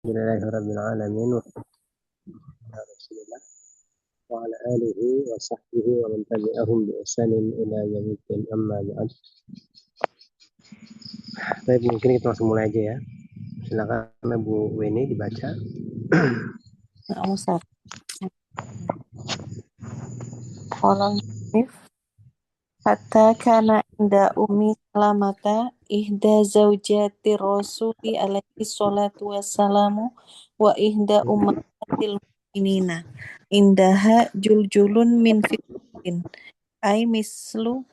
Alhamdulillahirabbil alamin wa rasulillah wa ala alihi wa sahbihi wa man tabi'ahum bi ihsanin ila yaumiddin amma ba'd. Baik, mungkin kita langsung mulai aja ya. Silakan Bu Weni dibaca. Ustaz. Qala hatta kana inda ummi salamata ihda zaujati rasuli alaihi salatu wassalamu wa ihda ummatil mu'minina indaha juljulun min fitin ay mislu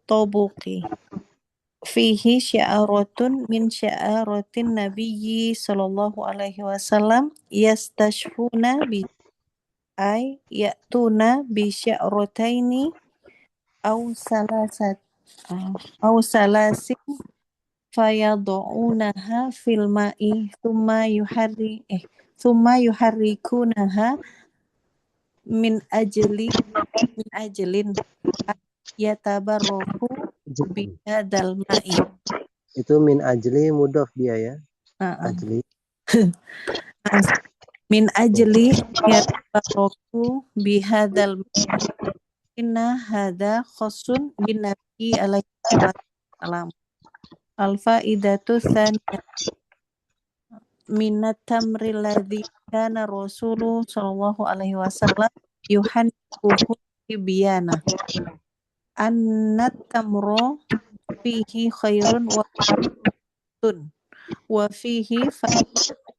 tabuqi fihi sya'aratun min sya'aratin nabiyyi sallallahu alaihi wasallam yastashfuna bi ay ya'tuna bi sya'rataini au salasin fayadu'unaha fil ma'i thumma yuharrikunaha min ajlin yatabarraku bihadal ma'i. Itu min ajli mudhaf dia ya. Ajli. Min ajli yatabarraku bihadal ma'i. Inna hadha khosun bin Nabi alaihi wasallam. Al-faidatu tsaniyah minat tamri alladhi kana Rasulu sallallahu alaihi wasallam yuhannibuhu tibyana. Annat tamru fihi khairun wa tun wa fihi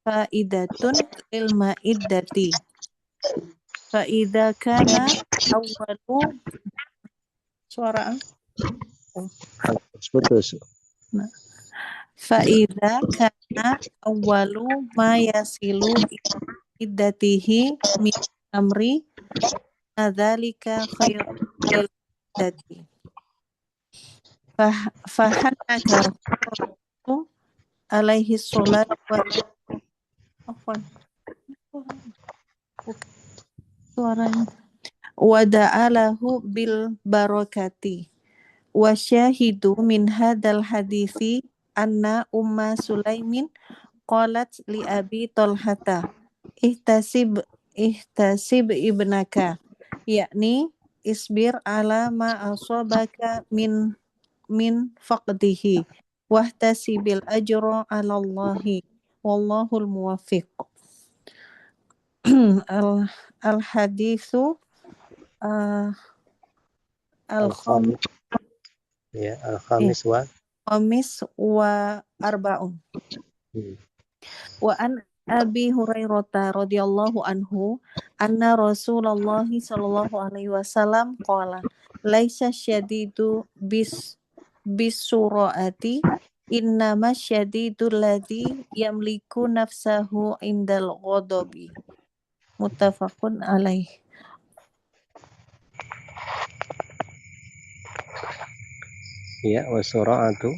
faidatun lil ma'iddati. Fa idza kana awwalu suara putus. Fa'idha kana awwalu ma yasilu iddatihi min amri adzalika khairul iddati fahanaka alaihi salatu wa da'alahu bil barakati wa syahidu min hadal hadithi anna umma Sulaimin qalat li abi Talhata ihtasib ibnaka yakni isbir ala ma asabaka min faqdihi wahtasibil ajra ala Allahi wallahul muwaffiq. al haditsu al-khamis ya, al-khamis wa Khamis wa arba'un. Wa an Abi Hurairah radhiyallahu anhu anna Rasulullah sallallahu alaihi wasallam qala laisa syadidu bisurati innama syadidu alladhi yamliku nafsahu indal ghadabi. Muttafaqun alaih. Ya, wasura'atu.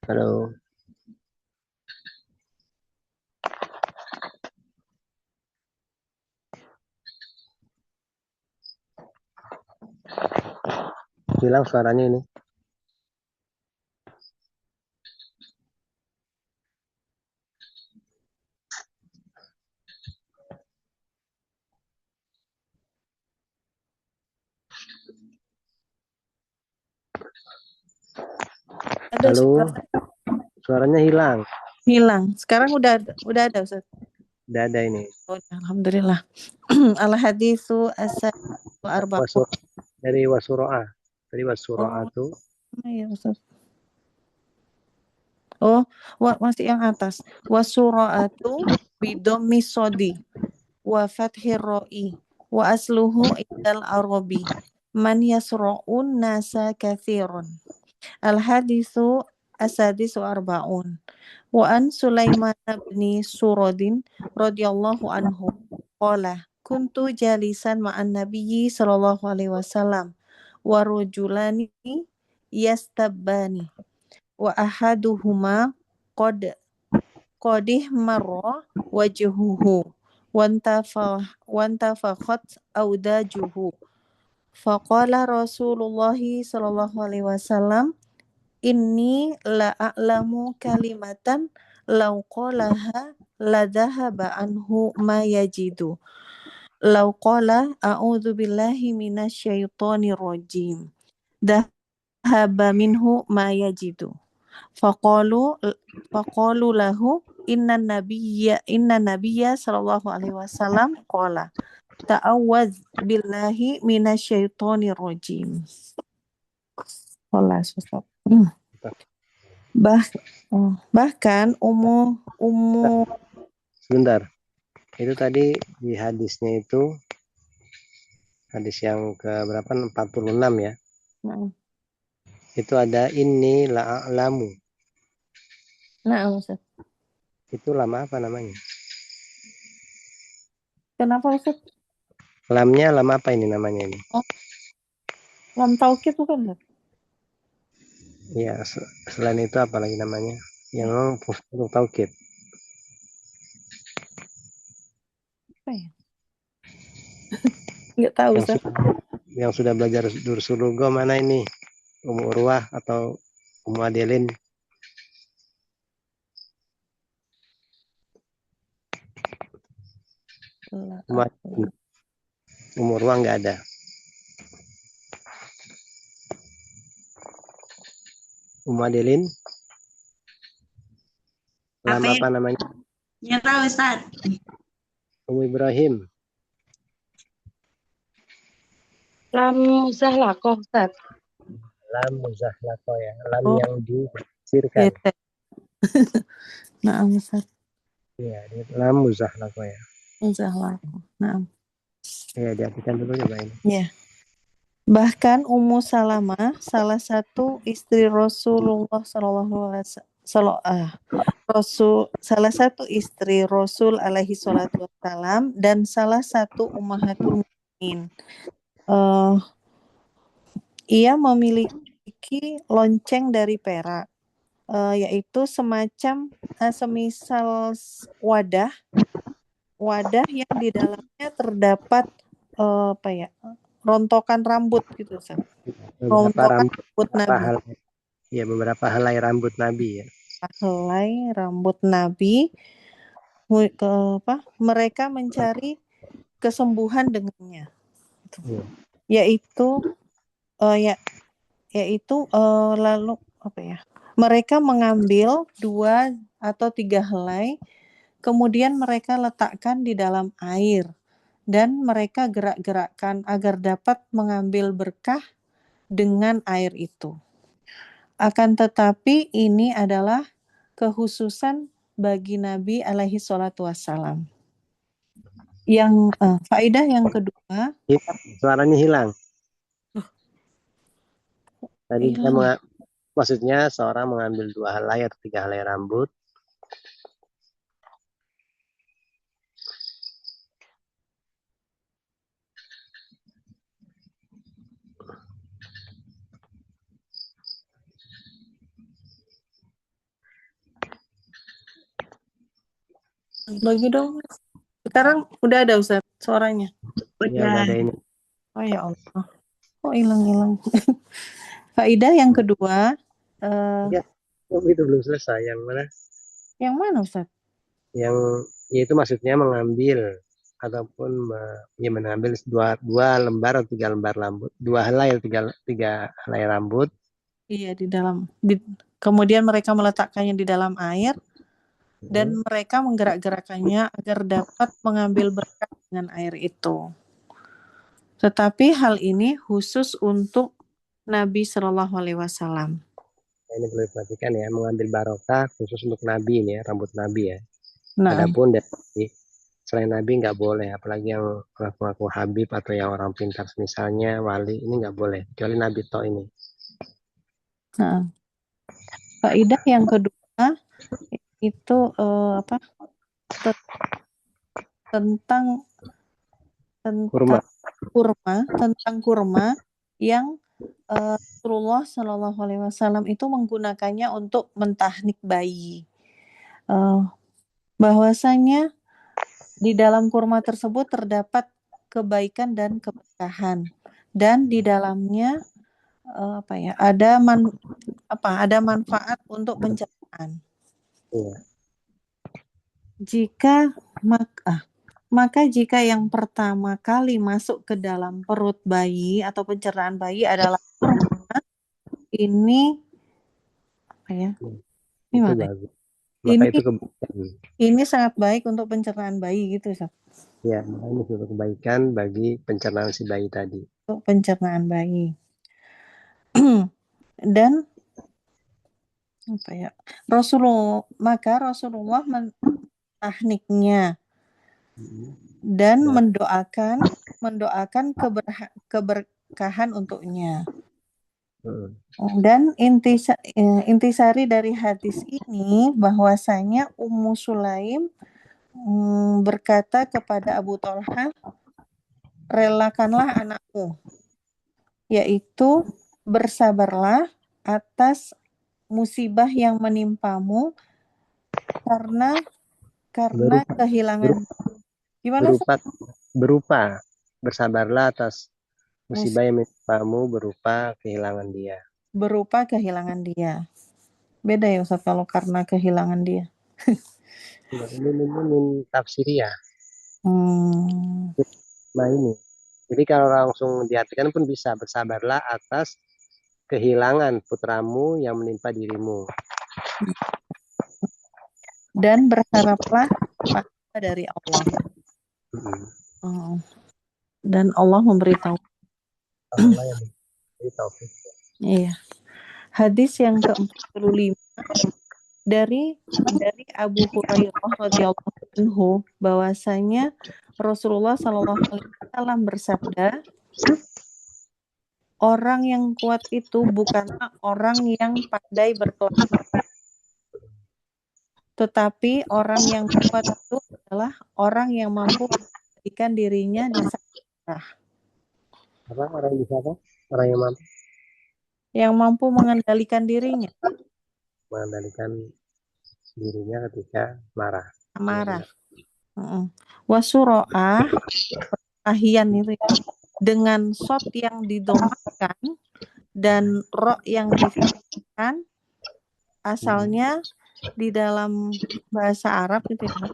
Halo. Hilang suaranya ini. Halo. Suaranya hilang. Hilang. Sekarang udah ada Ustaz. Udah ada ini. Oh, alhamdulillah. Al haditsu as-arba'un. Dari wasura'ah. Dari wasura'atu. Iya Ustaz. Oh, masih yang atas. Wasura'atu bidhammi sodi wa fathir ra'i wa asluhu indal arabi man yasra'un nasa katsirun. Al haditsu as-sadisu arba'un. Wa an Sulaiman bin Surodin radhiyallahu anhu qala kuntu jalisan ma'an nabiyyi sallallahu alaihi wasallam wa rajulani yastabbani wa ahaduhuma qadih marra wajhuhu wantafakhat audajuhu faqala Rasulullah sallallahu alaihi wasallam inni la a'lamu kalimatan law qalaha la dhahaba anhu ma yajidu. Law qala a'udzu billahi minasyaitonir rajim. Dhahaba minhu ma yajidu. Faqalu faqalu lahu inna nabiyya sallallahu alaihi wasallam qala ta'awwadz billahi minasyaitonir rajim. Kelas Ustaz. Bahkan Ummu Sebentar. Itu tadi di hadisnya itu hadis yang ke berapa? 46 ya. Itu ada inni la'alamu. Nah, Ustaz. Itu lama apa namanya? Kenapa Ustaz? Lamnya lama apa ini namanya ini? Oh, lam taukid bukan Ustaz? Iya, selain itu apa lagi namanya? Yang memang untuk taukid. Apa ya? Nggak tahu Ustaz. Yang sudah belajar Dursul Lugha mana ini? Ummu Urwah atau Ummu Adelin? Ummu Urwah nggak ada. Ummu Adelin? Lam apa namanya? Ya tahu Ustaz. Ummu Ibrahim? Lam muzahlakoh Ustaz. Lam muzahlakoh ya. Lam yang disirkan. Nah, Ustaz. Iya, lam muzahlakoh ya. Muzahlakoh. Nah. Ya, diartikan dulu coba ini. Ya. Bahkan Ummu Salamah, salah satu istri Rasulullah salah satu istri Rasul alaihi salatu wassalam dan salah satu ummahatul mukminin. Ia memiliki lonceng dari perak, yaitu semacam semisal wadah yang di dalamnya terdapat rontokan rambut gitu, Ustaz. Rontokan rambut Nabi. Ya, beberapa helai rambut Nabi ya. Helai rambut Nabi. Mereka mencari kesembuhan dengannya. Yaitu lalu mereka mengambil 2 atau 3 helai, kemudian mereka letakkan di dalam air dan mereka gerak-gerakkan agar dapat mengambil berkah dengan air itu. Akan tetapi ini adalah kekhususan bagi Nabi alaihi salatu wassalam. Yang faedah yang kedua, suaranya hilang. Tadi maksudnya seorang mengambil 2 helai atau 3 helai rambut. Bagi dong. Sekarang udah ada Ustaz suaranya. Ya, udah ada ini. Oh ya Allah. Kok hilang-hilang. Faedah yang kedua. Itu belum selesai. Yang mana? Yang mana Ustaz? Yang yaitu maksudnya mengambil ataupun mengambil 2 lembar atau 3 lembar rambut, 2 helai atau 3 helai rambut. Iya, kemudian mereka meletakkannya di dalam air dan mereka menggerak-gerakannya agar dapat mengambil berkah dengan air itu. Tetapi hal ini khusus untuk Nabi Shallallahu Alaihi Wasallam. Ini perlu diperhatikan ya, mengambil barokah khusus untuk Nabi ini ya, rambut Nabi ya. Nah, adapun dari selain Nabi nggak boleh, apalagi yang ngaku-ngaku Habib atau yang orang pintar misalnya wali, ini nggak boleh, kecuali Nabi toh ini. Nah, faedah yang kedua itu tentang kurma yang Rasulullah Shallallahu Alaihi Wasallam itu menggunakannya untuk mentahnik bayi. Bahwasanya di dalam kurma tersebut terdapat kebaikan dan keberkahan, dan di dalamnya ada manfaat untuk pencernaan. Iya. Maka jika yang pertama kali masuk ke dalam perut bayi atau pencernaan bayi adalah kurma, ini apa ya? Ini Itu mana? bagus. Maka itu kebaikan. Ini sangat baik untuk pencernaan bayi gitu, Ustaz. Ya, maka ini suatu kebaikan bagi pencernaan si bayi tadi. Untuk pencernaan bayi. Dan apa ya? Rasulullah tekniknya dan mendoakan keberkahan untuknya. Dan intisari dari hadis ini bahwasanya Ummu Sulaim berkata kepada Abu Thalhah, relakanlah anakmu, yaitu bersabarlah atas musibah yang menimpamu karena kehilangan. Gimana? Berupa bersabarlah atas musibah yang menimpamu berupa kehilangan dia. Berupa kehilangan dia. Beda ya Ustaz kalau karena kehilangan dia. Ini tafsiriyah. Nah ini. Jadi kalau langsung diartikan pun bisa, bersabarlah atas kehilangan putramu yang menimpa dirimu. Dan berharaplah pahala dari Allah. Dan Allah memberitahu. Allah yang memberitahu. Iya. Hadis yang ke-45 dari Abu Hurairah radhiyallahu anhu bahwasanya Rasulullah sallallahu alaihi wasallam bersabda, orang yang kuat itu bukanlah orang yang pandai berkelahi, tetapi orang yang kuat itu adalah orang yang mampu mengendalikan dirinya di saat marah. Apa orang bisa apa? Orang yang mampu? Yang mampu mengendalikan dirinya. Mengendalikan dirinya ketika marah. Wasuro'ah, perkelahian itu ya, dengan shot yang didomakan dan ro yang difatihkan, asalnya di dalam bahasa Arab itu ya.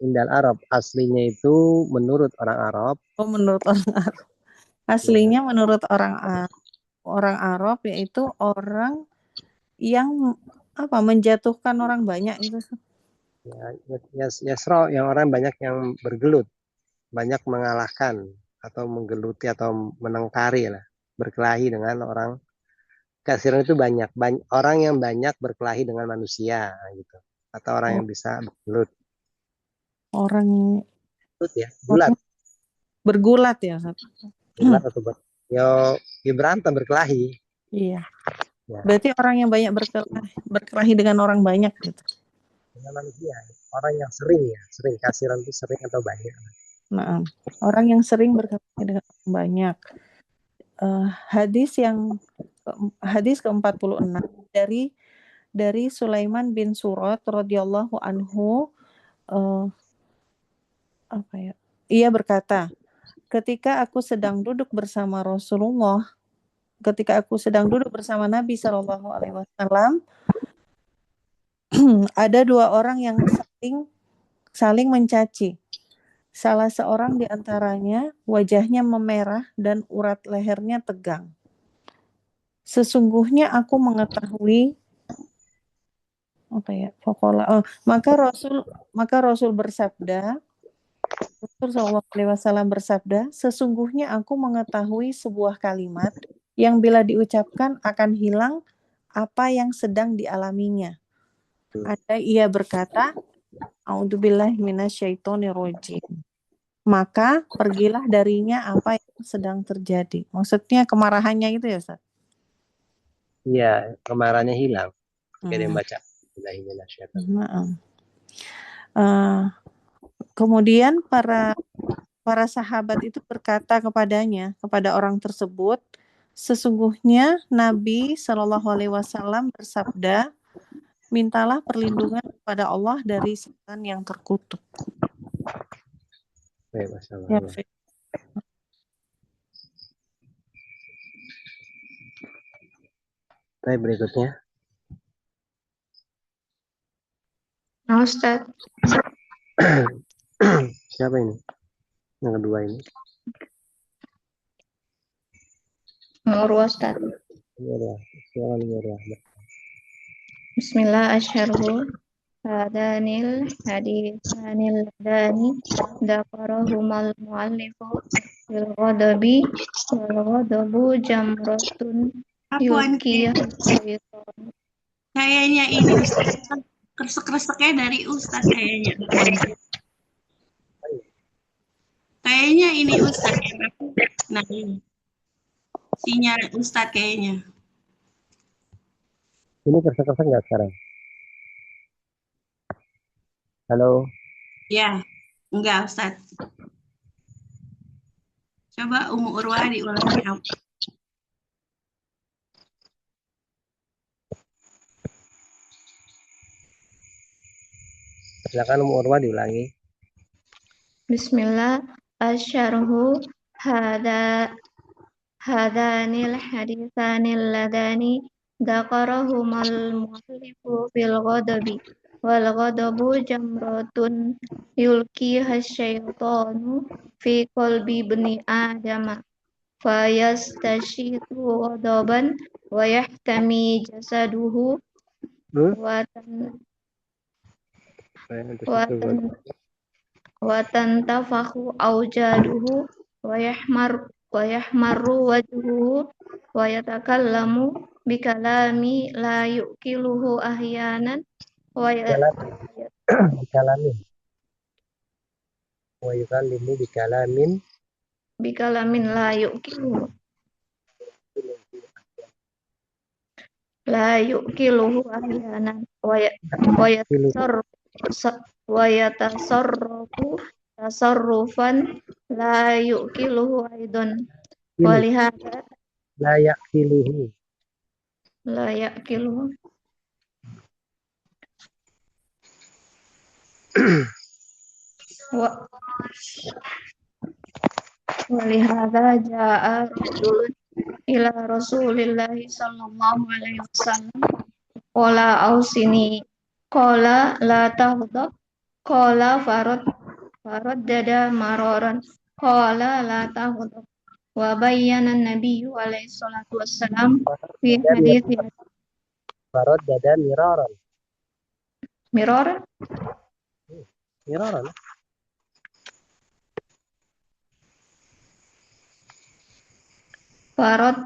Indal Arab, aslinya itu menurut orang Arab. Menurut orang Arab. Aslinya menurut orang Arab yaitu orang yang menjatuhkan orang banyak itu. Yasro, yang orang banyak yang bergelut, banyak mengalahkan atau menggeluti atau menengkari lah, berkelahi dengan orang. Kasiran itu banyak orang yang banyak berkelahi dengan manusia gitu, atau orang yang bisa bergelut. Orang ya, gulat. Bergulat ya. Gulat atau berantem, berkelahi. Iya. Ya. Berarti orang yang banyak berkelahi dengan orang banyak gitu. Dengan manusia, orang yang sering kasiran itu sering atau banyak. Nah, orang yang sering berkelahi dengan orang banyak. Hadis ke-46 dari Sulaiman bin Surat radhiyallahu anhu, ia berkata, ketika aku sedang duduk bersama Nabi Shallallahu Alaihi Wasallam, ada dua orang yang saling mencaci. Salah seorang di antaranya wajahnya memerah dan urat lehernya tegang. Sesungguhnya aku mengetahui maka Rasul bersabda, Rasul Shallallahu Alaihi Wasallam bersabda, sesungguhnya aku mengetahui sebuah kalimat yang bila diucapkan akan hilang apa yang sedang dialaminya. Ada ia berkata, A'udzubillahi minasyaitonirrajim. Maka pergilah darinya apa yang sedang terjadi. Maksudnya kemarahannya itu ya, Ustaz? Iya, kemarahannya hilang. Ketika dia baca. Kemudian para sahabat itu berkata kepada orang tersebut, sesungguhnya Nabi Shallallahu Alaihi Wasallam bersabda, mintalah perlindungan kepada Allah dari setan yang terkutuk. Ya. Baik, berikutnya. Nah, Ustaz. Siapa ini? Yang kedua ini. Urwah, Ustaz. Iya, silakan Nurul. Bismillah asyharu hadanil hadithanil ladani dzakarahumal muallifu fil ghadabi wal ghadabu jamratun Afwan, yulqiha syaitan. kayaknya ini Ustaz. Kresek-kreseknya dari Ustaz kayaknya. Afwan. Kayaknya ini Ustaz. Nah, ini. Sinyal Ustaz kayaknya. Ini kesek-kesek nggak sekarang? Halo. Ya, enggak Ustaz. Coba Umu Urwah diulangi. Silakan Urwa diulangi. Bismillah asyarhu hadanil hadithanil ladani dzakarahumal muallifu fil ghadabi wal ghadabu jamratun yulqiha syaitanu fi qalbi bani adama fayastashitu ghadaban wa yahtami jasaduhu wa tantafahu aujaduhu wa yahmaru wajhuhu wa yatakallamu bikalami la yuqiluhu ahyanan wa Bikalamin. Wa yukallimu bikalamin. bikalamin la yuqiluhu ahyanan wa yatasarrafu tasarrufan la yuqiluhu aidan walihada La yaqiluhu. la yaqiluhu wa walihada jaa rajulun ila rasulillahi sallallahu alaihi wasallam qala ausini qala la taghdab qala dada maroran qala la taghdab wa bayyana an-nabiyyu alaihi salatu wassalam fi hadithi Farad dada miraran. miraran Miraran.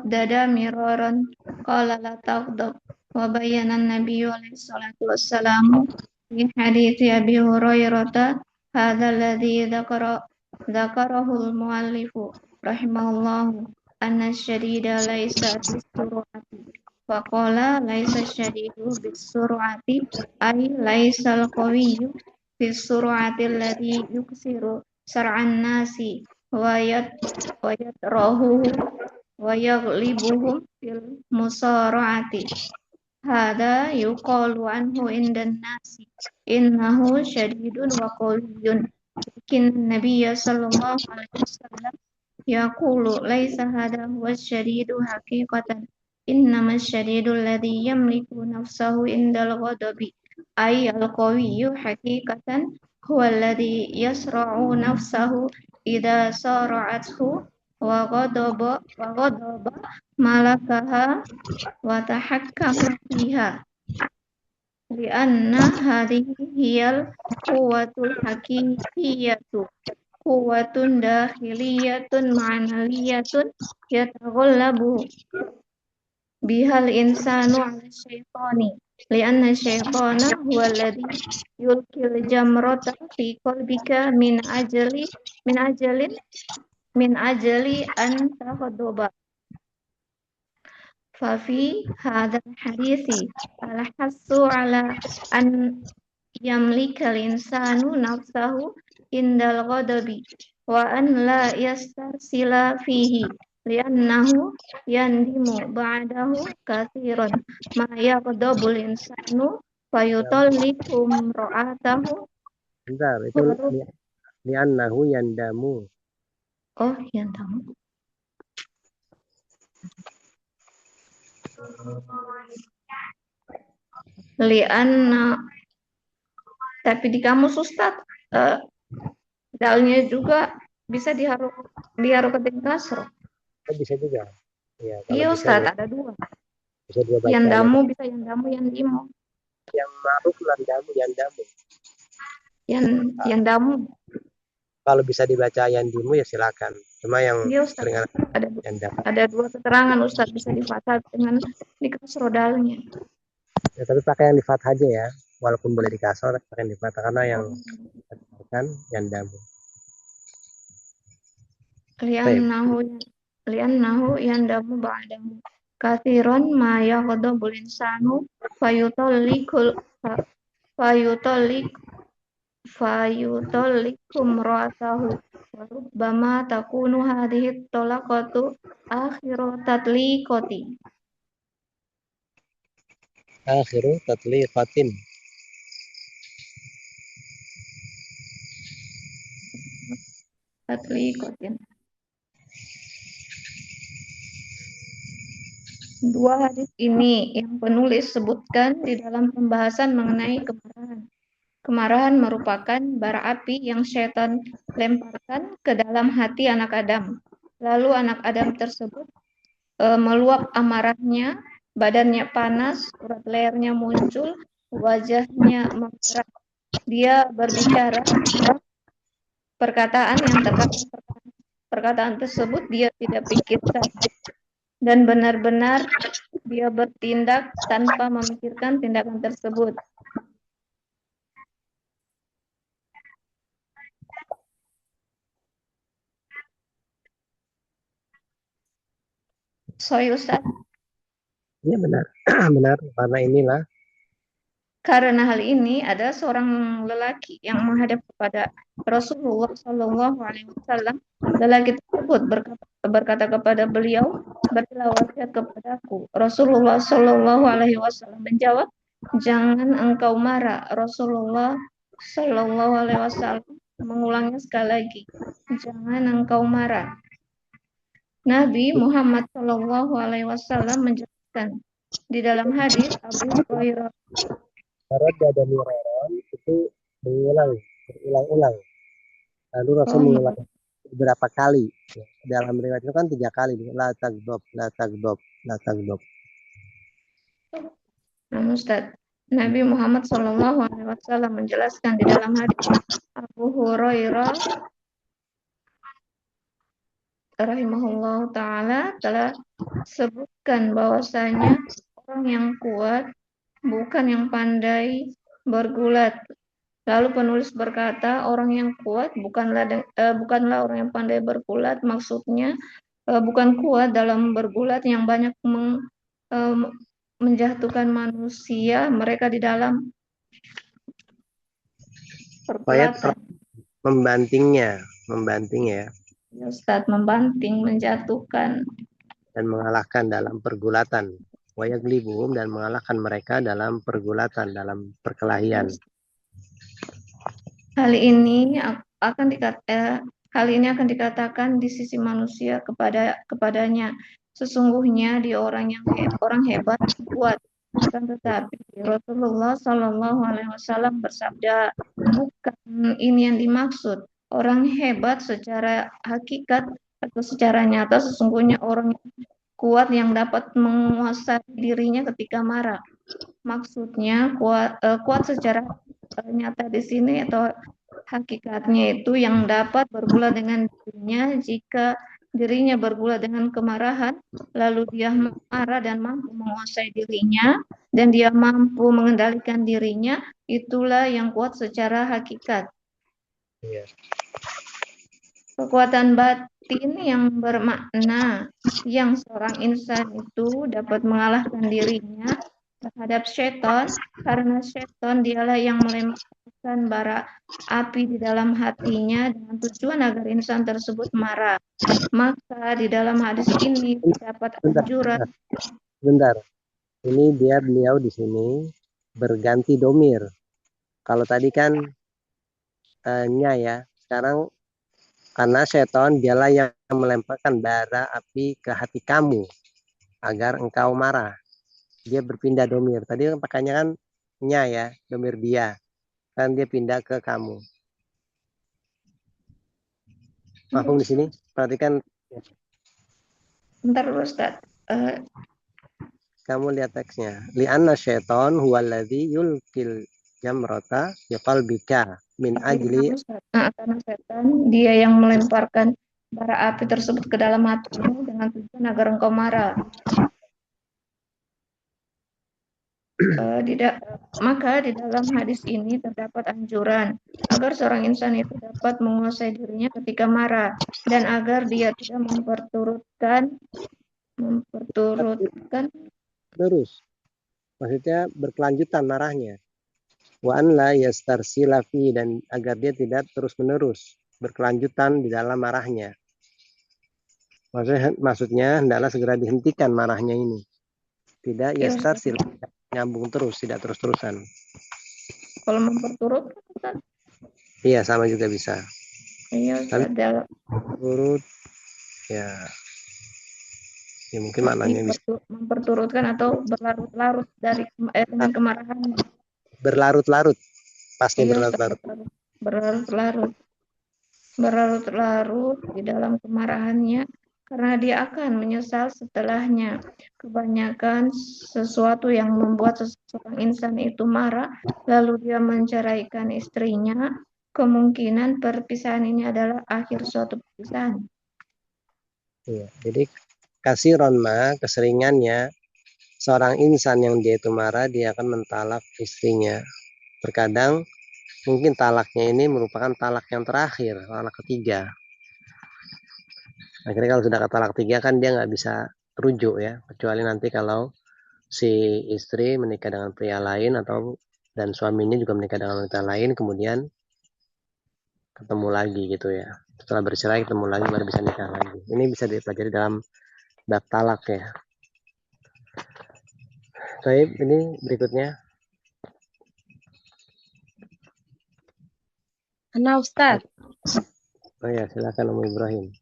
dada miraran qala la taghdab wa bayyana an-nabiyyu alaihi salatu wassalam fi hadithi Abi Hurairah hadza alladhi dzakarahu al-muallifu rahimahullahu anna syadida laisa bis-sur'ati wa qala laisa syadidu bis-sur'ati ay laisa al-qawiyyu bis-sur'ati alladhi yuksiru sar'an nasi wa yatrahu wa yaghlibuhum fil musara'ati hada yuqalu anhu indan nasi innahu syadidun wa qawiyyun lakin nabiyya sallallahu alaihi wasallam yaqulu laisa hada huwa syadidu haqiqatan innama syadidu alladhi yamliku nafsahu indal ghadabi ay al-qawiyyu haqiqatan huwa alladhi yasra'u nafsahu idza sara'athu wa ghadaba malakaha wa tahakkama fiha li'anna hadhihi hiyal quwwatul haqiqiyatu quwwatun dakhiliyatun ma'nawiyatun yataghallabu bihal insanu 'ala syaitani li'anna syaitana huwa alladhi yulqil jamrata fi qalbika min ajali an taghadaba fa fi hadzal hadithi al-hassu 'ala an yamlikal insanu nafsahu indal ghadabi wa an la yastarsila fihi li'annahu yandimu ba'dahu katsiran ma yaghdabul insanu fayutalliqu imra'atahu Bentar, itu li'annahu yandamu. oh yandamu Li'anna, tapi di kamus Ustaz, dalnya juga bisa diharokatin kasroh. Bisa juga. Ya, kalau Iya bisa Ustaz, ya, ada dua. bisa dua bacaan. Yandamu bisa yandamu, yandimu. Yang ma'ruf yandamu, yandamu. Yandamu. Kalau bisa dibaca yandimu ya silakan. Cuma yang Iya Ustaz, sering ada ada dua keterangan Ustaz, bisa difathah dengan dikasroh dalnya. ya, tapi pakai yang di fathah aja ya. Walaupun boleh dikasor, pakai yang di fathah karena yang kan yandamu. Li'annahu yandamu ba'damu kathiron ma yaghdabul insanu fayutallikum ra'atahu wa rubbama takunu hadhihi talaqatu akhiru tatliqati. Akhiru tatliqatin. Tatliqatin. Dua hadis ini yang penulis sebutkan di dalam pembahasan mengenai kemarahan. Kemarahan merupakan bara api yang syaitan lemparkan ke dalam hati anak Adam. Lalu anak Adam tersebut meluap amarahnya, badannya panas, urat lehernya muncul, wajahnya memerah. Dia berbicara perkataan yang terkadang perkataan tersebut dia tidak pikirkan. Dan benar-benar dia bertindak tanpa memikirkan tindakan tersebut. Sorry Ustaz. Iya benar. Benar, karena inilah. Karena hal ini ada seorang lelaki yang menghadap kepada Rasulullah Shallallahu Alaihi Wasallam. Lelaki tersebut berkata kepada beliau, berilah wasiat kepadaku. Rasulullah Shallallahu Alaihi Wasallam menjawab, jangan engkau marah. Rasulullah Shallallahu Alaihi Wasallam mengulangnya sekali lagi, jangan engkau marah. Nabi Muhammad Shallallahu Alaihi Wasallam menjelaskan di dalam hadis Abu Hurairah. Karena miraron itu berulang-ulang. Lalu Rasul mengulang beberapa kali. Ya. Dalam riwayat itu kan 3 kali. La tagdob, la tagdob, la tagdob. Nah, Ustaz, Nabi Muhammad SAW menjelaskan di dalam hadis Abu Hurairah rahimahullah ta'ala telah sebutkan bahwasanya orang yang kuat bukan yang pandai bergulat. Lalu penulis berkata, orang yang kuat bukanlah orang yang pandai bergulat, maksudnya bukan kuat dalam bergulat yang banyak menjatuhkan manusia mereka di dalam pergulatan. Membanting ya. Ya, Ustaz, membanting, menjatuhkan dan mengalahkan dalam pergulatan. Wayaglibum dan mengalahkan mereka dalam pergulatan, dalam perkelahian. Hal ini akan dikatakan di sisi manusia kepadanya. Sesungguhnya dia orang hebat, kuat. Akan tetapi Rasulullah Shallallahu Alaihi Wasallam bersabda, bukan ini yang dimaksud. Orang hebat secara hakikat atau secara nyata sesungguhnya orang kuat yang dapat menguasai dirinya ketika marah. Maksudnya kuat secara nyata di sini atau hakikatnya itu yang dapat bergulat dengan dirinya jika dirinya bergulat dengan kemarahan, lalu dia marah dan mampu menguasai dirinya dan dia mampu mengendalikan dirinya, itulah yang kuat secara hakikat. Iya. Kekuatan batin yang bermakna yang seorang insan itu dapat mengalahkan dirinya terhadap syaitan, karena syaitan dialah yang melemparkan bara api di dalam hatinya dengan tujuan agar insan tersebut marah. Maka di dalam hadis ini terdapat anjuran. Bentar. Ini beliau di sini berganti domir. Kalau tadi kan nya ya, sekarang karena setan dialah yang melemparkan bara api ke hati kamu agar engkau marah. dia berpindah domir. Tadi kan pakainya kan nya ya, domir dia. Kan dia pindah ke kamu. Mahfum di sini? Perhatikan. Bentar Ustaz. Kamu lihat teksnya. Li'anna syaiton huwaladzi yulkil jamrata biqalbika min ajli. Karena setan dia yang melemparkan bara api tersebut ke dalam hatimu dengan tujuan agar engkau marah. Maka di dalam hadis ini terdapat anjuran agar seorang insan itu dapat menguasai dirinya ketika marah dan agar dia tidak memperturutkan terus. Maksudnya berkelanjutan marahnya. Wa an la yastarsila fi, dan agar dia tidak terus-menerus berkelanjutan di dalam marahnya. Maksudnya hendaklah segera dihentikan marahnya ini. Tidak yastarsil, nyambung terus, tidak terus-terusan. Kalau memperturutkan? Iya, sama juga bisa. Iya, turut ya. Ya mungkin maknanya bisa memperturutkan atau berlarut-larut dengan kemarahan. Berlarut-larut. Pasti Iya, berlarut-larut. Berlarut-larut di dalam kemarahannya karena dia akan menyesal setelahnya. Kebanyakan sesuatu yang membuat seseorang insan itu marah lalu dia menceraikan istrinya, kemungkinan perpisahan ini adalah akhir suatu perpisahan. Iya, jadi kasiron keseringannya seorang insan yang dia itu marah, dia akan mentalak istrinya. Terkadang mungkin talaknya ini merupakan talak yang terakhir, talak ketiga. Akhirnya kalau sudah ke talak ketiga kan dia nggak bisa rujuk ya, kecuali nanti kalau si istri menikah dengan pria lain dan suaminya juga menikah dengan wanita lain, kemudian ketemu lagi gitu ya. Setelah bercerai ketemu lagi baru bisa nikah lagi. Ini bisa dipelajari dalam bab talak ya. Baik, ini berikutnya. Ana Ustaz. Oh ya, silakan Umu Ibrahim.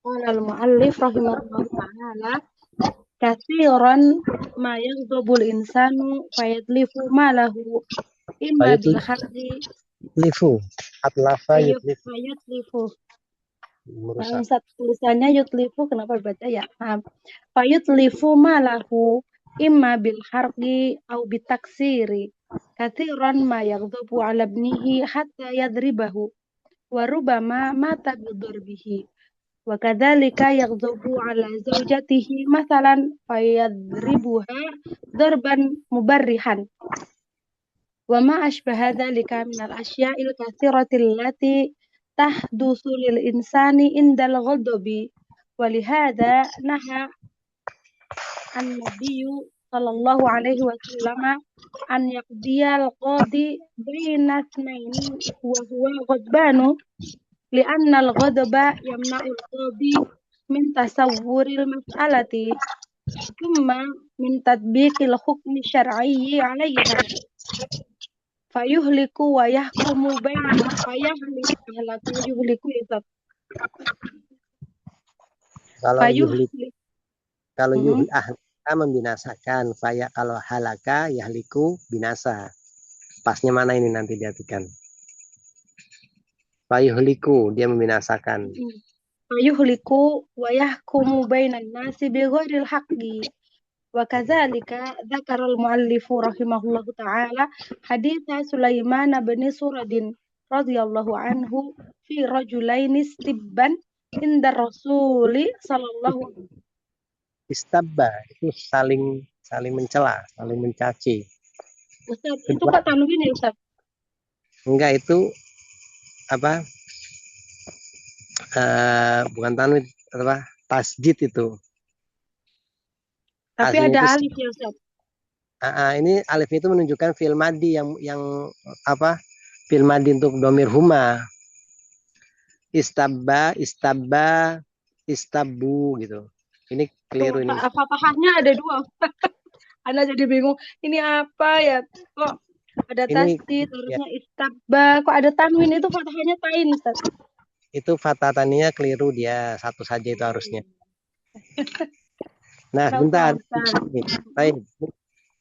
Qala al-mu'allif rahimahullahu ta'ala katsiran ma yaghdabul insanu fayadlifu malahu imma bil kharji lifu atlafa yutlifu. Ustaz tulisannya yutlifu, kenapa baca ya? Fayutlifu malahu imma bil harqi au bitaksiri katsiran ma yaghdabu ala ibnihi hatta yadribahu wa rubama mata bidarbihi wa kadzalika yaghdabu ala zawjatihi masalan fayadribuha darban mubarrihan wa ma ashbaha dzalika min al asya'il katsirati allati tahdusu lil insani indal ghadabi wa lihada naha an-nabiyyu sallallahu alaihi wasallam an yaqdiyal qadi baina itsnaini wa huwa ghadbanu li'anna al-ghadaba yamna'ul qadi min tasawwuril mas'alati thumma min tatbiqil hukmi syar'iyyi 'alayha fayuhliku wa yahkumu bainahum yuhliku ya. Kalau yuhlika membinasakan, kalau halaka yahliku binasa. Pasnya mana ini nanti diartikan. Fayuhliku, dia membinasakan. Fayuhliku wa yahkumu bainan nasi bighairil haqqi. Wa kadzalika dzakara al-muallifu rahimahullahu ta'ala haditha Sulaiman bin Suradin radhiyallahu anhu fi rajulaini istibban inda Rasuli sallallahu alaihi wasallam. Istabba itu saling mencela, saling mencaci. Ustaz, itu Pak tanwin ya Ustaz? Enggak, itu apa? Bukan tanwin, apa? Tasjid itu. Tapi aslinya ada alif ya Ustaz. Ini alif itu menunjukkan fi'il madhi yang apa? Fi'il madhi untuk domir huma. Istabba, istabu gitu. Ini keliru ini. Fathahnya ada dua. Anda jadi bingung. Ini apa ya? Kok ada tasdid, harusnya ya. Istabba, kok ada tanwin, itu fathahnya tain Ustaz. Itu fathah taninya keliru dia, satu saja itu harusnya. Nah, Nggak bentar. usah, Ustaz. Baik.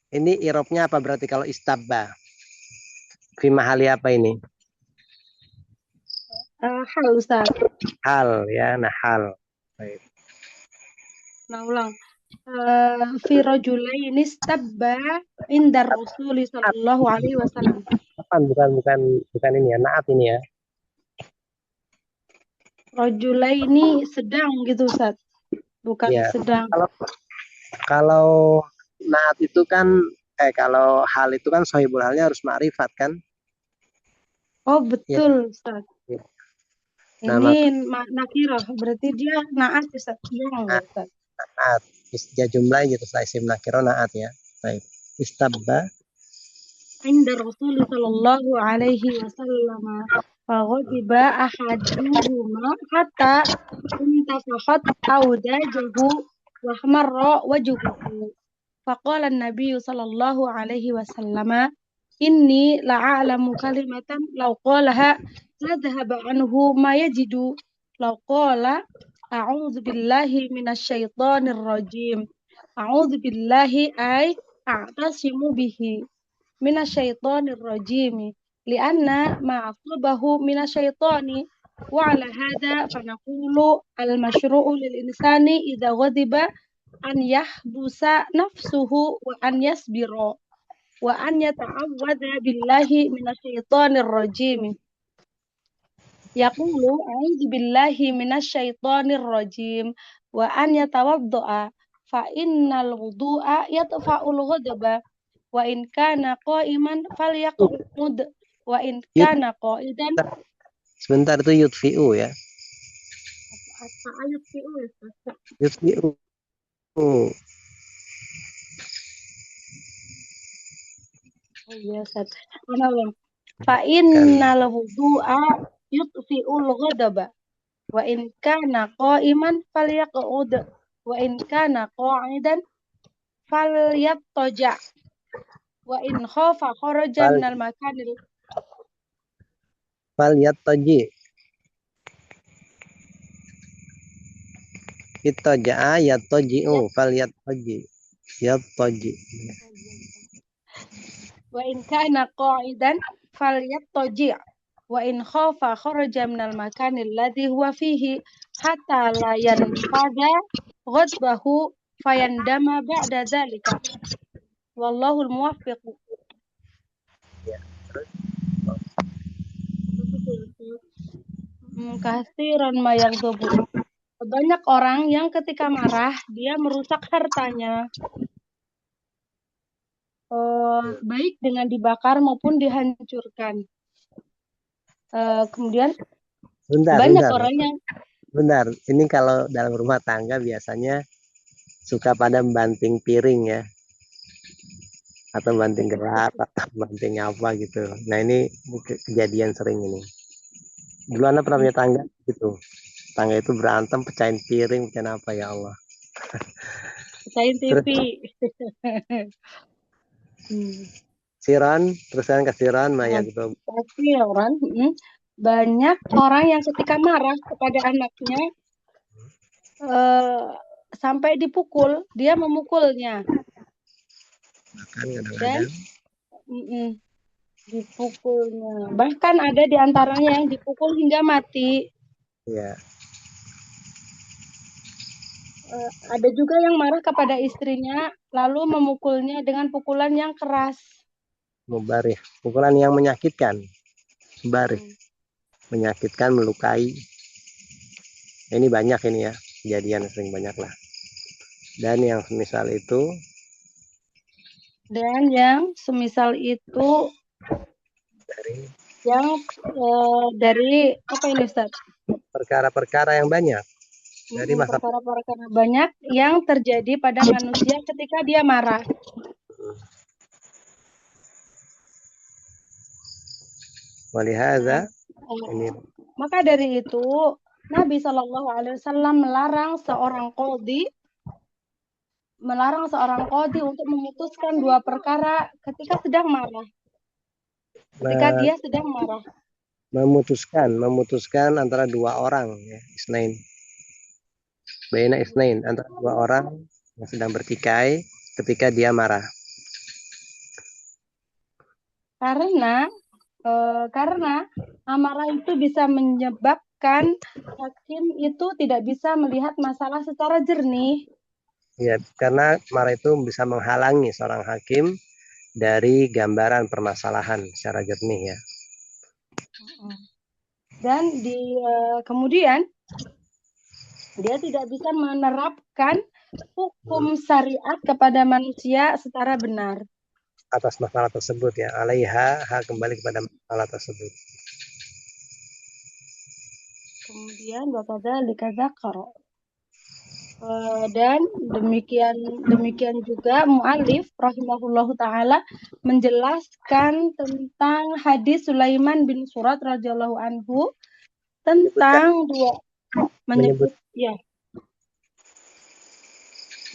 Ini irobnya apa berarti kalau istabba? Fi mahali apa ini? Hal Ustaz. Hal ya, nah hal. Baik. Nah, ulang. Fi rajulaini istabba inda Rasul sallallahu alaihi wasallam. Bukan ini ya, naat ini ya. Rajulaini sedang gitu Ustaz. Bukan Ya. sedang. Kalau naat itu kan kalau hal itu kan sohibul halnya harus ma'rifat kan? Oh, Ya. betul Ustaz. Ya. Ini nakirah, berarti dia naat Ustaz. Iya enggak Ustaz? Naat. Ya jumlah gitu setelah isim nakiro naat ya. Baik. Istabba. Inda Rasul sallallahu alaihi wasallam. Faghadiba ahaduhuma hatta intafakhat awdajahu wa hamarra wajhuhu. Faqala an-nabiy sallallahu alaihi wasallam, inni la'alamu kalimatan law qalaha la dhahaba anhu ma yajidu. Law qala a'udzu billahi minasyaitonir rajim. A'udzu billahi ay a'tasimu bihi minasyaitonir rajim. Lianna ma'asabahu minasyaitani. Wa ala hadha fanaqulu al-mashru'u lil insani idza ghadiba an yahbusa nafsuhu wa an yasbira wa an yata'awwadha billahi minasyaitonir rajim. Yaqulu a'udzu billahi minasyaitonir rajim wa an yatawadda'a fa innal wudu'a yatfa'ul ghadaba wa in kana qa'iman falyaqud wa in kana qa'idan. Sebentar itu yudfi'u ya. Apa ayat fi'u ya? Yudfi'u. Oh iya, Ustaz. Fa innal wudu'a yutfi'ul ghadaba wa in kana qa'iman falyaqud wa in kana qa'idan falyattaja wa in khafa kharaja minal makanil Falyattaji. Ittaja'a yattaji'u falyattaji. Yattaji. wa in kana qa'idan falyattaji wa in khafa kharaja minal makanil ladzi huwa fihi hatta la yanfada ghadbahu fayandama ba'da dzalika. Wallahul muwaffiq. Kasiran mayaghdhabu. Banyak orang yang ketika marah dia merusak hartanya, baik dengan dibakar maupun dihancurkan. Kemudian banyak orang yang ini kalau dalam rumah tangga biasanya suka pada banting piring ya, atau banting gelas atau banting apa gitu. Nah ini kejadian sering ini. Dulu anak pernah punya tangga gitu. Tangga itu berantem, pecahin piring, pecahin apa ya Allah. Pecahin TV. Siron, terusan ke Siron, Maya gitu. Siron, banyak orang yang ketika marah kepada anaknya sampai dipukul, dia memukulnya. Bahkan kadang-kadang dipukulnya. Bahkan ada di antaranya yang dipukul hingga mati. Iya. Ada juga yang marah kepada istrinya lalu memukulnya dengan pukulan yang keras. Mubarih, pukulan yang menyakitkan. Mubarih. Menyakitkan, melukai. Ini banyak ini ya, kejadian sering banyak lah. Dan yang semisal itu dari apa ini Ustaz? Perkara-perkara yang banyak. Dari perkara-perkara banyak yang terjadi pada manusia ketika dia marah. Walihada ini. Maka dari itu Nabi Shallallahu Alaihi Wasallam melarang seorang qadhi untuk memutuskan dua perkara ketika sedang marah. Ketika dia sedang marah. Memutuskan antara dua orang ya, isnain. Baina isnain, antara dua orang yang sedang bertikai ketika dia marah. Karena amarah itu bisa menyebabkan hakim itu tidak bisa melihat masalah secara jernih. Ya, karena marah itu bisa menghalangi seorang hakim dari gambaran permasalahan secara jernih ya. Dan kemudian dia tidak bisa menerapkan hukum syariat kepada manusia secara benar. Atas masalah tersebut ya, alaiha, kembali kepada masalah tersebut. Kemudian wakadzalika dzakara. Dan demikian juga mu'alif rahimahullahu taala menjelaskan tentang hadis Sulaiman bin Surat radhiyallahu anhu tentang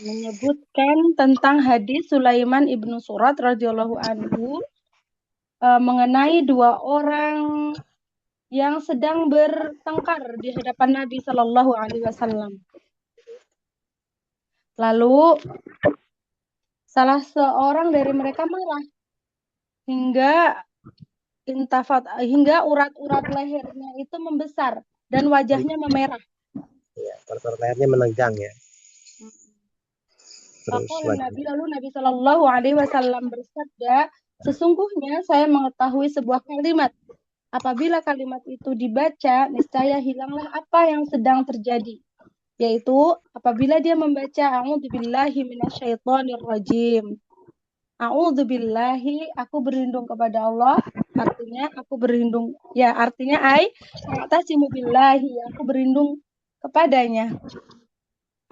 menyebutkan tentang hadis Sulaiman ibnu Surat radhiyallahu anhu mengenai dua orang yang sedang bertengkar di hadapan Nabi Shallallahu Alaihi Wasallam. Lalu salah seorang dari mereka marah hingga urat-urat lehernya itu membesar dan wajahnya memerah. Ya, urat lehernya menegang ya. Lalu Nabi Shallallahu Alaihi Wasallam bersabda, sesungguhnya saya mengetahui sebuah kalimat. Apabila kalimat itu dibaca, niscaya hilanglah apa yang sedang terjadi. Yaitu apabila dia membaca a'udzubillahi minasyaitonirrajim. A'udzubillahi, aku berlindung kepada Allah. Artinya aku berlindung, ya artinya a'tasimu billahi, aku berlindung kepadanya.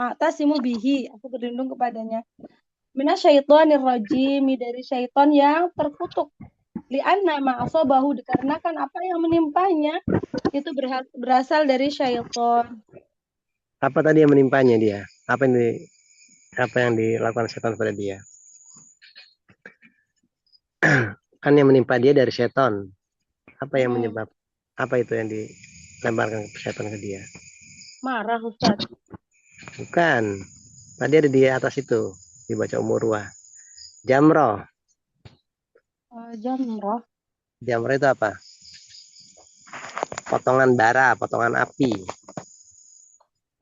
A'tasimu bihi, aku berlindung kepadanya. Minasyaitonirrajim, dari syaitan yang terkutuk. Li'anna ma'asabahu, dikarenakan apa yang menimpanya itu berasal dari syaitan. Apa tadi yang menimpanya dia? Apa yang dilakukan setan pada dia? Kan yang menimpa dia dari setan. Apa yang menyebab? Apa itu yang dilemparkan setan ke dia? Marah, Ustaz. Bukan. Tadi ada di atas itu, dibaca Umurwah. Jamroh. Jamroh. Jamroh itu apa? Potongan bara, potongan api.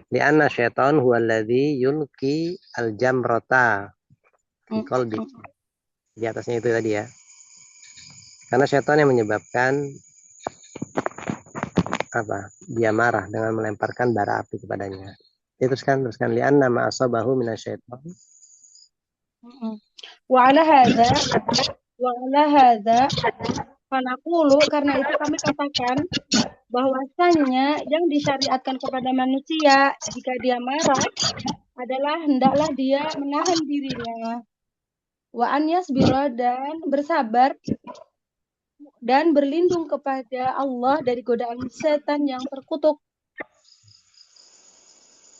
Li'anna syaitan huwaladzi yulki al-jamrota fi qalbi. Di atasnya itu tadi ya. Karena syaitan yang menyebabkan dia marah dengan melemparkan bara api kepadanya. Teruskan li'anna ma asabahu minasyaitan. Wa ala hadza fanaqulu, karena itu kami katakan bahwasanya yang disyariatkan kepada manusia jika dia marah adalah hendaklah dia menahan dirinya, wa an yasbira, dan bersabar dan berlindung kepada Allah dari godaan setan yang terkutuk.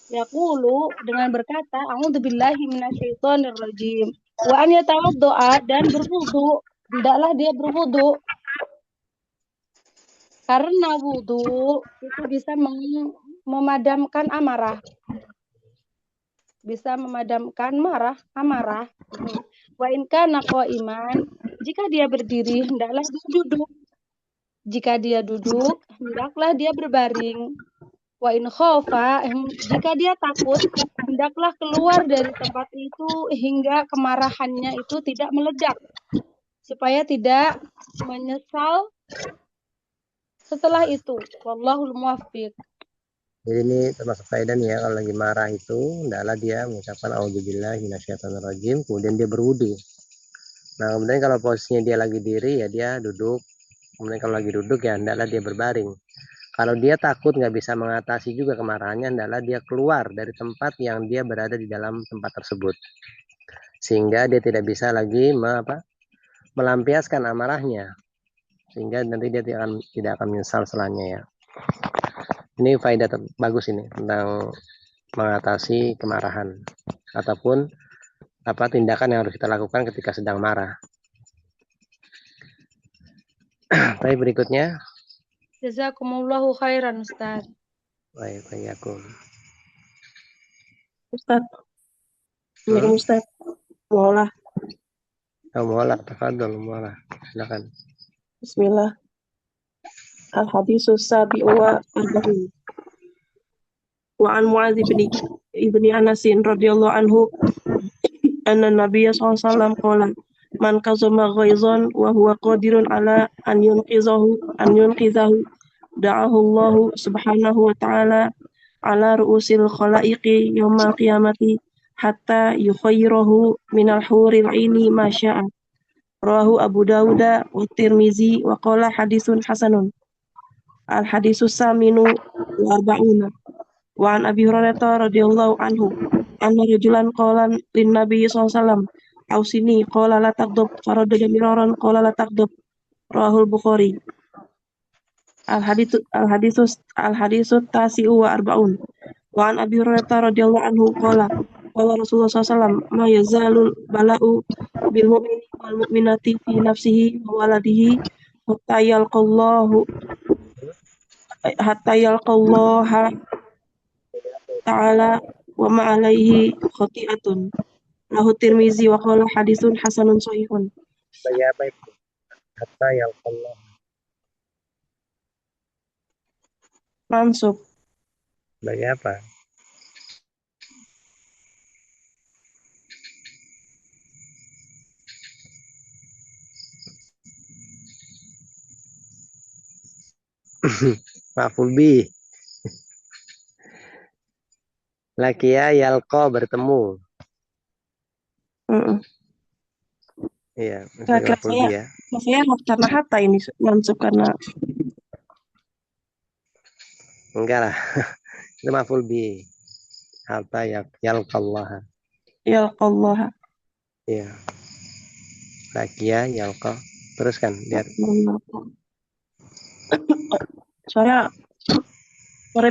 Yaqulu, dengan berkata a'udzubillahi minasyaitonirrajim, wa an yatawaddoa, dan berwudu, hendaklah dia berwudu. Karena wudu itu bisa memadamkan amarah. Bisa memadamkan amarah. Wa in kana qa'iman, jika dia berdiri hendaklah dia duduk. Jika dia duduk hendaklah dia berbaring. Wa in khofa, jika dia takut hendaklah keluar dari tempat itu hingga kemarahannya itu tidak meledak, supaya tidak menyesal setelah itu. Wallahul muwaffiq. Jadi ini termasuk faedah nih ya, kalau lagi marah itu hendaklah dia mengucapkan auzubillahi minasyaitonirrajim, kemudian dia berwudu. Nah, kemudian kalau posisinya dia lagi diri ya dia duduk. Kemudian kalau lagi duduk ya hendaklah dia berbaring. Kalau dia takut nggak bisa mengatasi juga kemarahannya, hendaklah dia keluar dari tempat yang dia berada di dalam tempat tersebut. Sehingga dia tidak bisa lagi melampiaskan amarahnya. Sehingga nanti dia tidak akan menyesal setelahnya ya. Ini faedah bagus ini tentang mengatasi kemarahan ataupun tindakan yang harus kita lakukan ketika sedang marah. Tapi berikutnya. Jazakumullahu khairan, Ustaz. Baik, aku. Ustaz. Assalamualaikum Ustaz. Mulai. Mu'alla, tafadhol Mu'alla. Silakan. Bismillah. Al-Hadisus Sabi'u wa Arba'un. Wa an Mu'adz ibni Anas radhiyallahu anhu anna Nabiy sallallahu alaihi wasallam qala man kazama ghaizan wa huwa qadirun ala an yunqizahu da'ahu Allah subhanahu wa ta'ala ala ru'usil khalaiqi yaumal qiyamati hatta yukhayyirahu minal huril 'aini ma syaa. Rawahu Abu Dawud wa Tirmizi wa qala hadisun hasanun. Al hadisus saminu wa arba'una. Wa an Abi Hurairah radhiyallahu anhu anna rajulan qala lin Nabi sallallahu alaihi wasallam ausini qala la taghdab faradda miraran qala la taghdab. Rawahul Bukhari. Al hadisut tasi'u wa arba'un. Wa an Abi Hurairah radhiyallahu anhu qala Rasulullah sallallahu alaihi wasallam ma yazalul bala'u bil mu'mini wal mu'minati fi nafsihi wa waladihi hatta yalqallaha ta'ala wa ma alaihi khati'atun. Rahu Tirmizi wa qala hadisun hasanun sahihun. Bagi apa itu? Hatta yalqallah. Mansub. Bagi apa? Maf'ul bih. Lakia yalqa bertemu. Iya, maf'ul bih ya. Saya karena hatta ini mansub karena Enggak lah. Itu maf'ul bih. Hatta yalqallaha. yalqallaha. Iya. Lakia yalqa. Teruskan lihat. Suara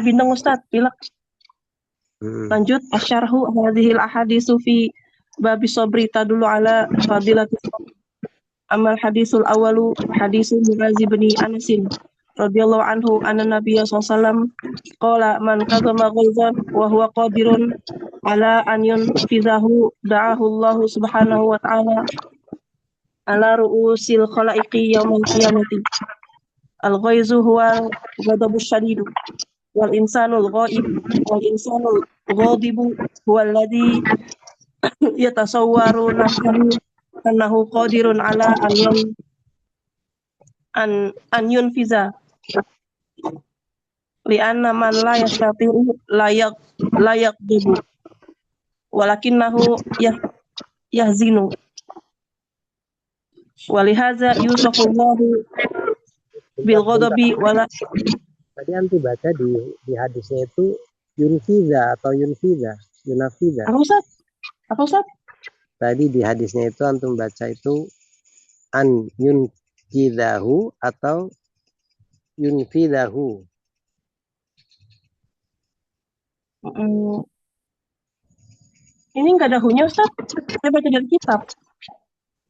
bintang Ustaz, pilek. Lanjut, asyarhu hadhil ahadisu fi babi sabri tadullu ala fadilatis. Amal hadisul awalu hadisul Mu'adz bin Anas radhiyallahu anhu anna Nabiy sallallahu alaihi wasallam qala man kazama ghaizan wa huwa qadirun ala an yunfizahu da'ahu Allah subhanahu wa ta'ala ala ru'usil khalaiqi yaumal qiyamati. Al-ghaizu huwa ghadabu syadidu wal insanul ghaib wal insanul ghadibu huwa alladhi yatasawwaru nafsahu annahu qadirun ala an yunfiza li'anna man la yastati'u la yaqdibu walakinnahu yahzinu walihaza yusufullahu bil ghadabi wala. Tadi antum baca di hadisnya itu yunfiza atau yunafiza. Apa Ustaz? Tadi di hadisnya itu antum baca itu an yunfizahu atau yunfizahu. Ini enggak ada hunya Ustaz. Saya baca dari kitab.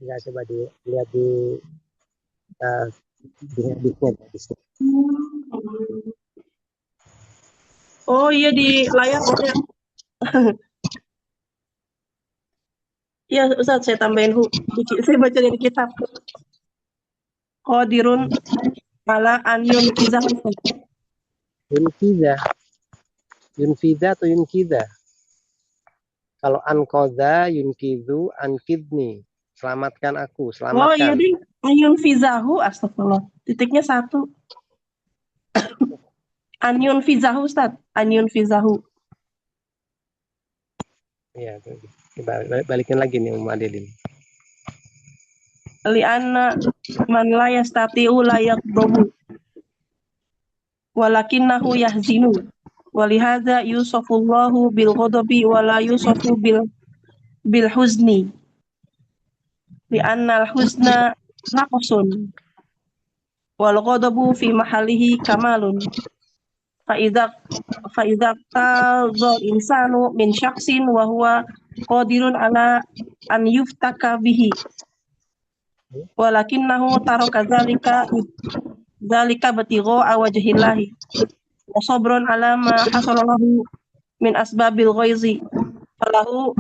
Ya, coba dilihat di hadisnya. Oh iya di layar. Iya Ustaz, saya tambahin saya baca dari kitab. Qadirun ala an yunfiza. Yunfiza atau yunkiza? Kalau anqadha yunkizu ankidni. Selamatkan aku, selamatkan. Oh iya ding, yunfizahu, astagfirullah. Titiknya 1. Anyun fizahu Ustaz, anyun fizahu. Iya, balikin lagi nih Adilin. Li'anna man la yastati'u la yaqdabu walakinnahu yahzinu walihadza yusafullahu bil ghadabi wa la yusafu bil huzni li'anna al huzna naqsun wal ghadabu fi mahalihi kamalun Fa'idha tazal insanu min syaksin wa huwa qadirun ala an yuftaka bihi walakinnahu taraka zalika batigha wajhillahi wa sabrun ala ma hasalahu min asbabil ghaizi falahu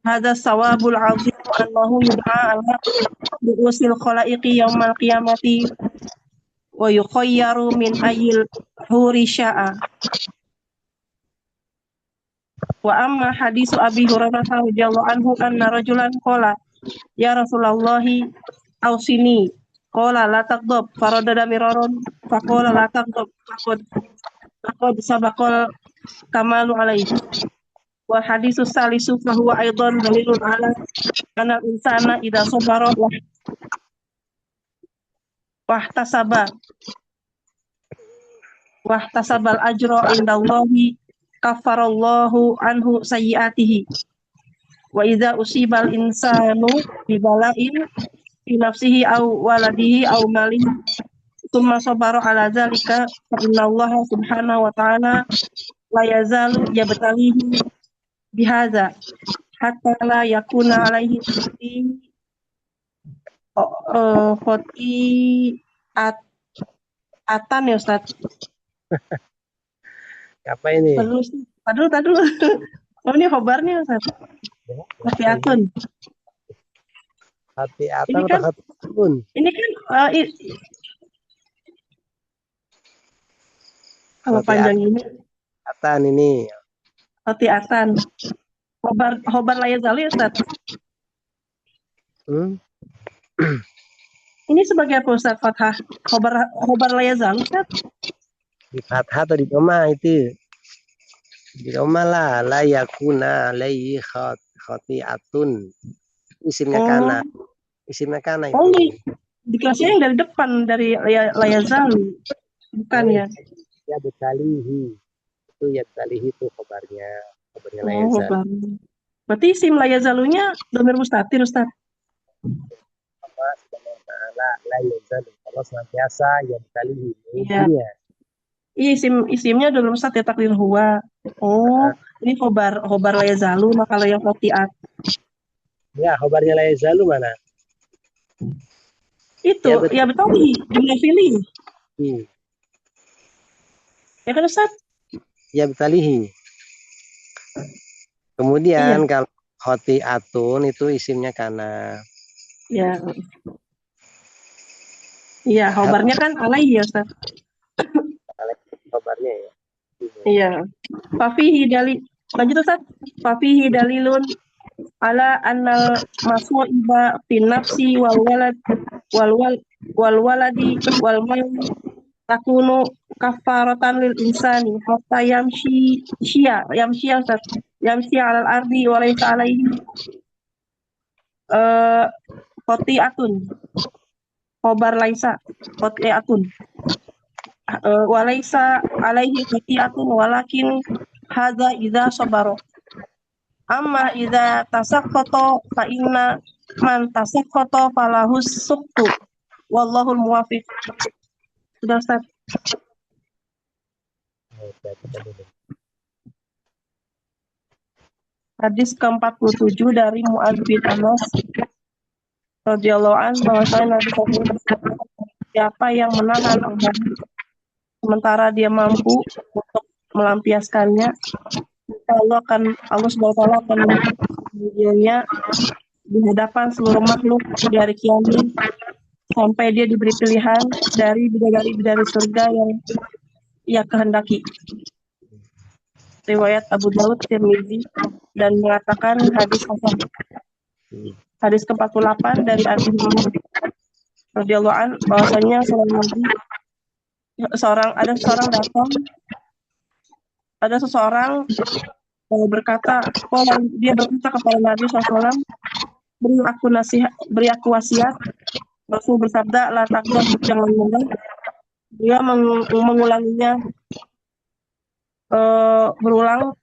hadza sawabul azim annahu yud'a ala ru'usil khalaiqi yaumal qiyamati wa yukhayyaru min ayil huri sya'a. Wa amma hadisu Abi Hurairah radhiyallahu anhu anna rajulan qala ya Rasulullahi ausini qala la taghdab faradada miraron faqala la taghdab faqad sabaqal kamalu alaihi. Wa hadisu salisu fahuwa aidan dalilun ala anal insana idza sabara wahtasabal ajra indallahi kafarallahu anhu sayyiatihi. Wa idza usibal insanu bibala'in fi nafsihi aw waladihi aw malihi tsumma sabara ala zalika fa innallaha subhanahu wa ta'ala la yazalu yabtalihi bihadza hatta la yakuna alaihi atan ya Ustaz. Apa ini? Tadul. Oh ini khobarnya Ustaz. Hati-atun. Hati-atun Ini kan- atau hati-atun? Ini kan kalau Hati-atan. panjang ini Atan ini. hati-atan. Khobar layazali ya Ustaz. Ini sebagai apa Ustaz Fathah? Khobar layazali Ustaz. Di fathah atau di doma itu? Di doma lah. La yakuna alaihi khati'atun. Isimnya kana. Isimnya kana itu. Oh, dikasih yang dari depan dari layazali. Bukan ya? Ya betalihi. Itu ya betalihi itu khobarnya. Khobarnya Oh, layazal. khobar. Berarti isim layazalunya dhamir mustatir Ustaz. Allah subhanahu wa ta'ala layazal. Allah senantiasa ya betalihi. Iya. Intinya. Iya isimnya dhamir mustatir takdir huwa. Oh, ini khobar layazalu maka yang khotiat. Ya, khobarnya layazalu mana? Itu Ya, ya betul. betul jumlah fi'li. Ya kan Ustaz? Ya betalihi. Kemudian kalau khoti'atun itu isimnya kana. Ya. Iya, khobarnya kan alaihi ya Ustaz. Khobarnya ya. Iya. Fafihi dalil. Lanjut Ustaz. Fafihi dalilun ala annal maswa'iba fi nafsi wal waladi wal mal takunu kafaratan lil insani hatta yamshi Ustaz. Yamshi alal ardi wa laysa alaihi khoti'atun. Khobar laisa khoti'atun. Walaisa alaihi khoti'atun walakin hadza idza sabara. Amma idza tasaqqata fa inna man tasaqqata falahu suqtu. Wallahul muwaffiq. Sudah Ustaz. Hadis ke-47 dari Mu'adz bin Anas radhiyallahu anhu bahwasanya Nabi SAW bersabda, siapa yang menahan amarah sementara dia mampu untuk melampiaskannya, Allah Subhanahu wa taala akan menjadikannya di hadapan seluruh makhluk di hari kiamat sampai dia diberi pilihan dari bidadari surga yang ia kehendaki. Riwayat Abu Daud, Tirmizi, dan mengatakan hadis hasan. Hadis ke-48 dari Abi Hurairah radhiyallahu anhu bahwasanya ada seseorang berkata kepada Nabi SAW, beri aku wasiat. Rasul bersabda, la taqdam, jangan mundur. Dia mengulanginya berulang,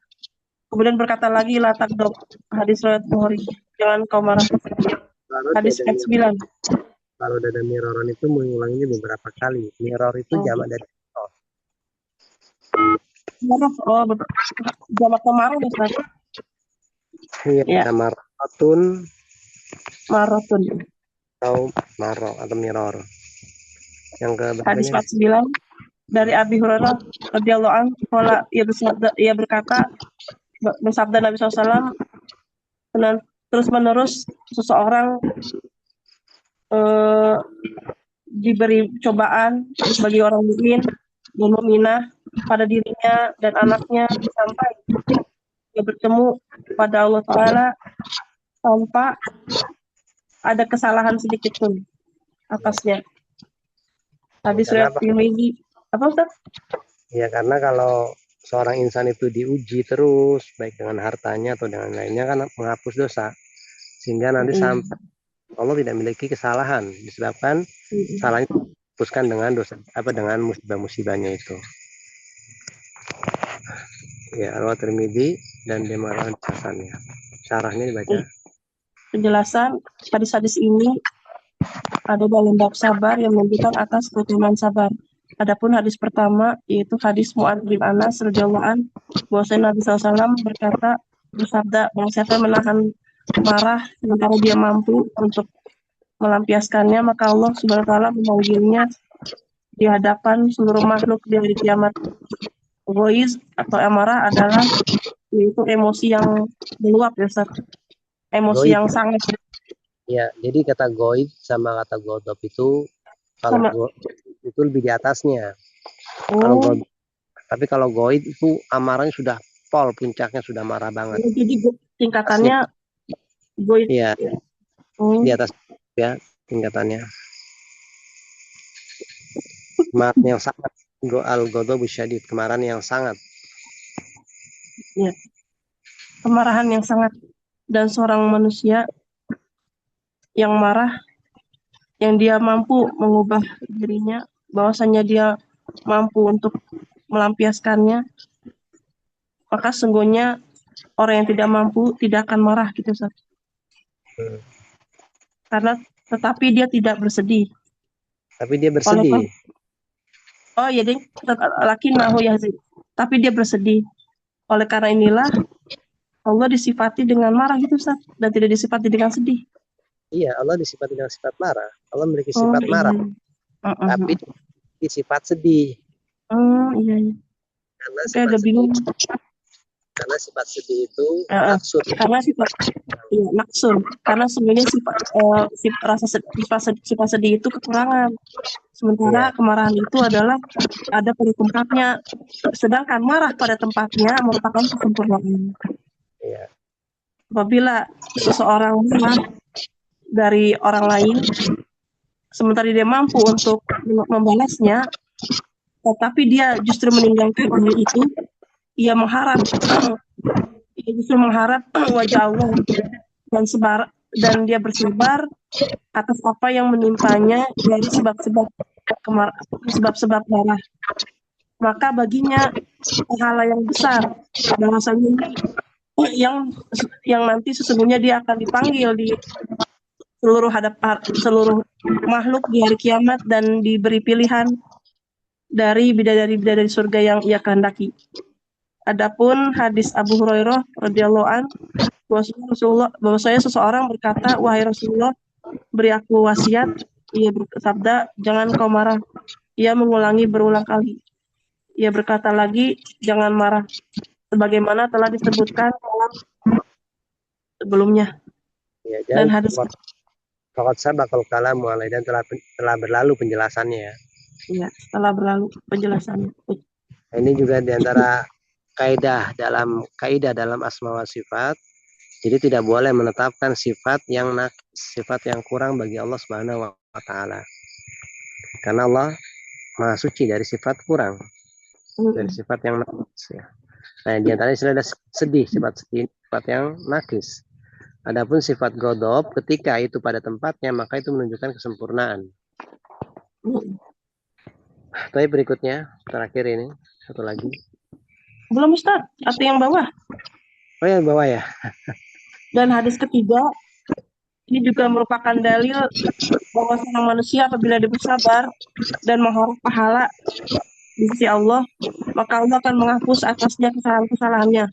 kemudian berkata lagi, la taqdam. Hadis riwayat Bukhari, jangan kau marah. Hadis ke-9. Kalau ada miroron itu mengulanginya beberapa kali. Miror itu jamak dari betul. Jamak kemarah Ustaz. Iya, maratun atau maro atau miror. Yang ke hadis 49 dari Abi Hurairah radhiyallahu anhu, ia berkata, bersabda Nabi SAW, terus-menerus seseorang diberi cobaan bagi orang mukmin dan mukminah pada dirinya dan anaknya sampai dia bertemu pada Allah Ta'ala tanpa ada kesalahan sedikit pun atasnya. Hadis Karena riwayat Tirmidzi. Apa Ustaz? Ya karena kalau seorang insan itu diuji terus, baik dengan hartanya atau dengan lainnya, kan menghapus dosa. Sehingga nanti sampai Allah tidak memiliki kesalahan, disebabkan salahnya dihapuskan dengan dosa, dengan musibah-musibahnya itu. Ya, Al Tirmidzi dan dia mengatakan hasannya. Syarahnya dibaca. Penjelasan hadis-hadis ini ada dalam bab sabar yang menunjukkan atas keutamaan sabar. Adapun hadis pertama yaitu hadis Mu'adz bin Anas radhiyallahu an, bahwasanya Nabi SAW bersabda bahwa siapa menahan marah sementara dia mampu untuk melampiaskannya, maka Allah Subhanahu wa taala memanggilnya di hadapan seluruh makhluk di hari kiamat. Ghoiz atau amarah adalah yaitu emosi yang meluap ya Ustaz. Emosi yang sangat. Ya, jadi kata goib sama kata godop itu kalau itu lebih di atasnya. Kalau godop, tapi kalau goib itu amarahnya sudah pol, puncaknya sudah marah banget. Jadi tingkatannya goib. Iya, di atas ya tingkatannya. Kemarahan yang sangat, al-ghadabu syadid, kemarahan yang sangat. Ya. Kemarahan yang sangat, dan seorang manusia yang marah, yang dia mampu mengubah dirinya, bahwasanya dia mampu untuk melampiaskannya, maka sungguhnya orang yang tidak mampu tidak akan marah gitu Ustaz. Karena tetapi dia tidak bersedih. Tapi dia bersedih. Oh ya, ding, lakin mahu yazid. Tapi dia bersedih. Oleh karena inilah Allah disifati dengan marah gitu Ustaz, dan tidak disifati dengan sedih. Iya, Allah disifati dengan sifat marah. Allah memiliki sifat marah, tapi sifat sedih. Iya. Karena Saya agak bingung. Karena sifat sedih itu maksud. Karena sifat maksud. Karena sebenarnya sifat sedih itu kekurangan. Sementara kemarahan itu adalah ada pada tempatnya. Sedangkan marah pada tempatnya merupakan kesempurnaan. Iya. Apabila seseorang marah dari orang lain, sementara dia mampu untuk membalasnya, tetapi dia justru meninggalkan orang itu, ia justru mengharap wajah Allah dan dia bersabar atas apa yang menimpanya dari sebab-sebab marah. Maka baginya pahala yang besar, bahwasanya yang nanti sesungguhnya dia akan dipanggil di seluruh makhluk di hari kiamat dan diberi pilihan dari bidadari-bidadari surga yang ia kehendaki. Adapun hadis Abu Hurairah radhiyallahu an, bahwasanya seseorang berkata, wahai Rasulullah, beri aku wasiat. Ia bersabda, jangan kau marah. Ia mengulangi berulang kali. Ia berkata lagi, jangan marah, sebagaimana telah disebutkan sebelumnya. Ya, dan hadis fakat sabaqal kalamu alaihi, dan telah berlalu penjelasannya ya. Iya, setelah berlalu penjelasannya. Ini juga diantara kaidah dalam asma wa sifat. Jadi tidak boleh menetapkan sifat yang kurang bagi Allah Subhanahu wa taala. Karena Allah Maha suci dari sifat kurang. Dari sifat yang naqis ya. Nah, diantaranya sudah ada sedih, sifat yang naqis. Adapun sifat ghadab, ketika itu pada tempatnya, maka itu menunjukkan kesempurnaan. Tapi berikutnya, terakhir ini, satu lagi. Belum Ustaz, atau yang bawah? Oh yang bawah ya. Dan hadis ketiga, ini juga merupakan dalil bahwa seorang manusia apabila dia bersabar dan mengharap pahala di sisi Allah, maka Allah akan menghapus atasnya kesalahan-kesalahannya.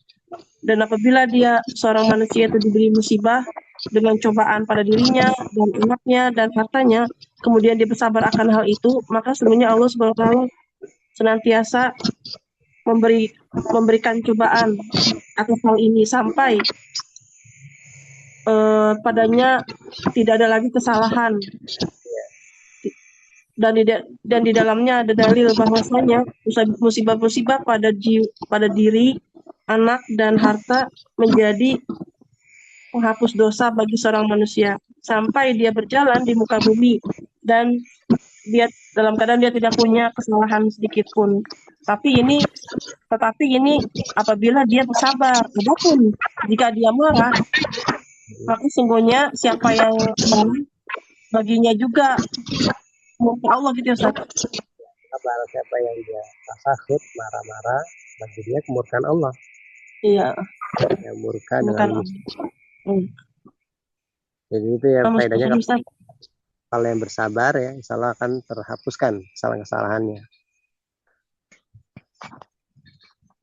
Dan apabila seorang manusia itu diberi musibah dengan cobaan pada dirinya dan anaknya dan hartanya, kemudian dia bersabar akan hal itu, maka sebenarnya Allah SWT senantiasa memberikan cobaan atas hal ini sampai padanya tidak ada lagi kesalahan. Dan di dalamnya ada dalil bahwasanya musibah-musibah pada diri, anak, dan harta menjadi penghapus dosa bagi seorang manusia sampai dia berjalan di muka bumi dan dia dalam keadaan dia tidak punya kesalahan sedikit pun. Tetapi ini apabila dia bersabar. Adapun jika dia marah, maka sungguhnya siapa yang marah baginya juga murka Allah gitu ya Ustaz. Barang siapa yang dia tasahud, marah-marah, bagi dia kemurkaan Allah. Iya. Yang murka dengan jadi itu ya faedahnya kalau yang bersabar ya insya Allah akan terhapuskan kesalahan-kesalahannya.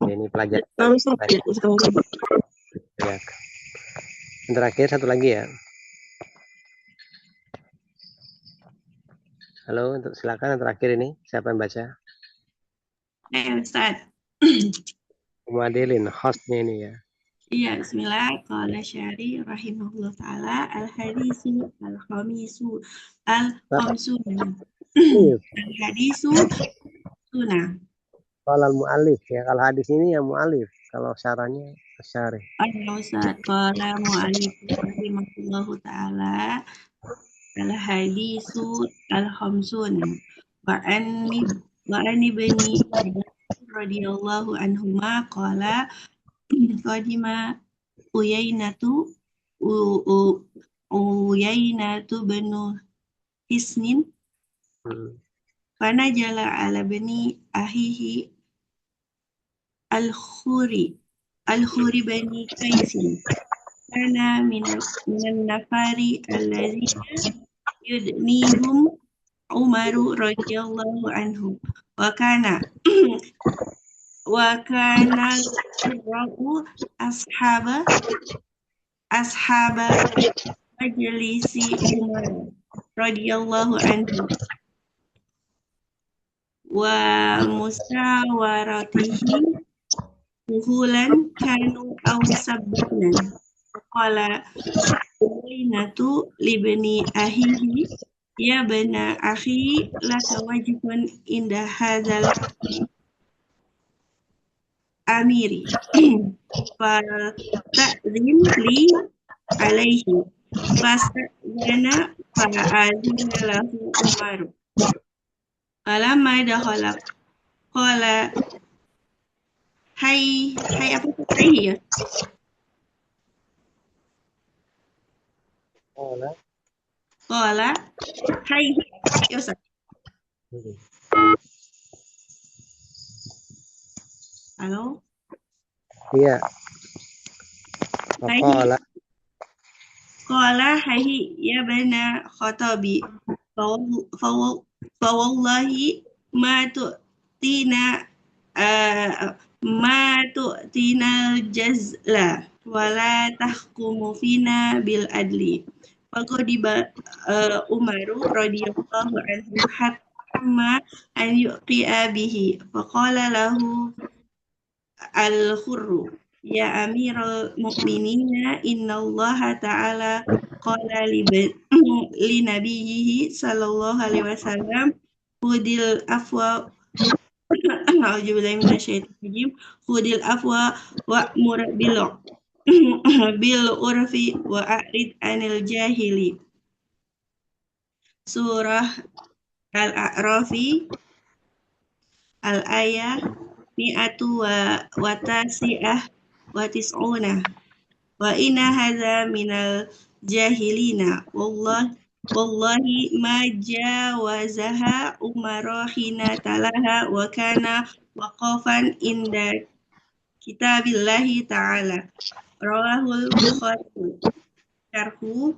Ini pelajaran. Ya. Yang terakhir satu lagi ya. Halo, silakan yang terakhir ini siapa yang baca? Ustaz. Muadilin, hostnya ini ya. Iya, bismillah. Qala syari rahimahullah ta'ala al-hadisu al-khamisu al-khamsuna. Al-hadisu sunnah. Kalau al-mu'alif ya, kalau hadis ini ya mu'alif, kalau syarahnya syarih. Ustaz, qala mu'alif rahimahullah ta'ala al-hadisu al-khamsuna. Wa'ani bani radhiyallahu anhuma qala qadima Uyainatu benu Hisnin fanajala ala bani ahihi al-khuri bani Qaisin kana minan nafari allazina yudnihum Umaru radhiyallahu anhu wa kana al-qurra'u ashaba majlisi Umar radhiyallahu anhu wa musawaratihi uhulan kanu aw sabbanan qala Uyainatu libni ahihi ya bana akhi laka wajibun inda hadzal amiri fa ta'zin li alaihi fasta'zana fa'azina lahu Umaru falamma dakhala qala hai apa ya qala hai Yusuf. Halo? Iya. Qala hahi ya bana khatabi fawallahi ma tu'tina jazla wala tahkumu fina bil adli faqadiba Umaru radhiyallahu anhu hatta an yuqi'a bihi faqala lahu al-Khurru ya amiral mu'minina innallaha ta'ala qala li nabiyhi sallallahu alaihi wasallam khudil afwa a'udzubillahi minasyaitonir khudil afwa wa'mur bil urfi wa a'rid anil jahili. Surah Al-A'rafi al-ayah mi'atu wa tasi'ah wa tis'una wa inna hadza minal jahilina wallahi ma jawazaha Umar hina talaha wa kana waqafan inda kitabillahi ta'ala rawahul Bukhari syarhu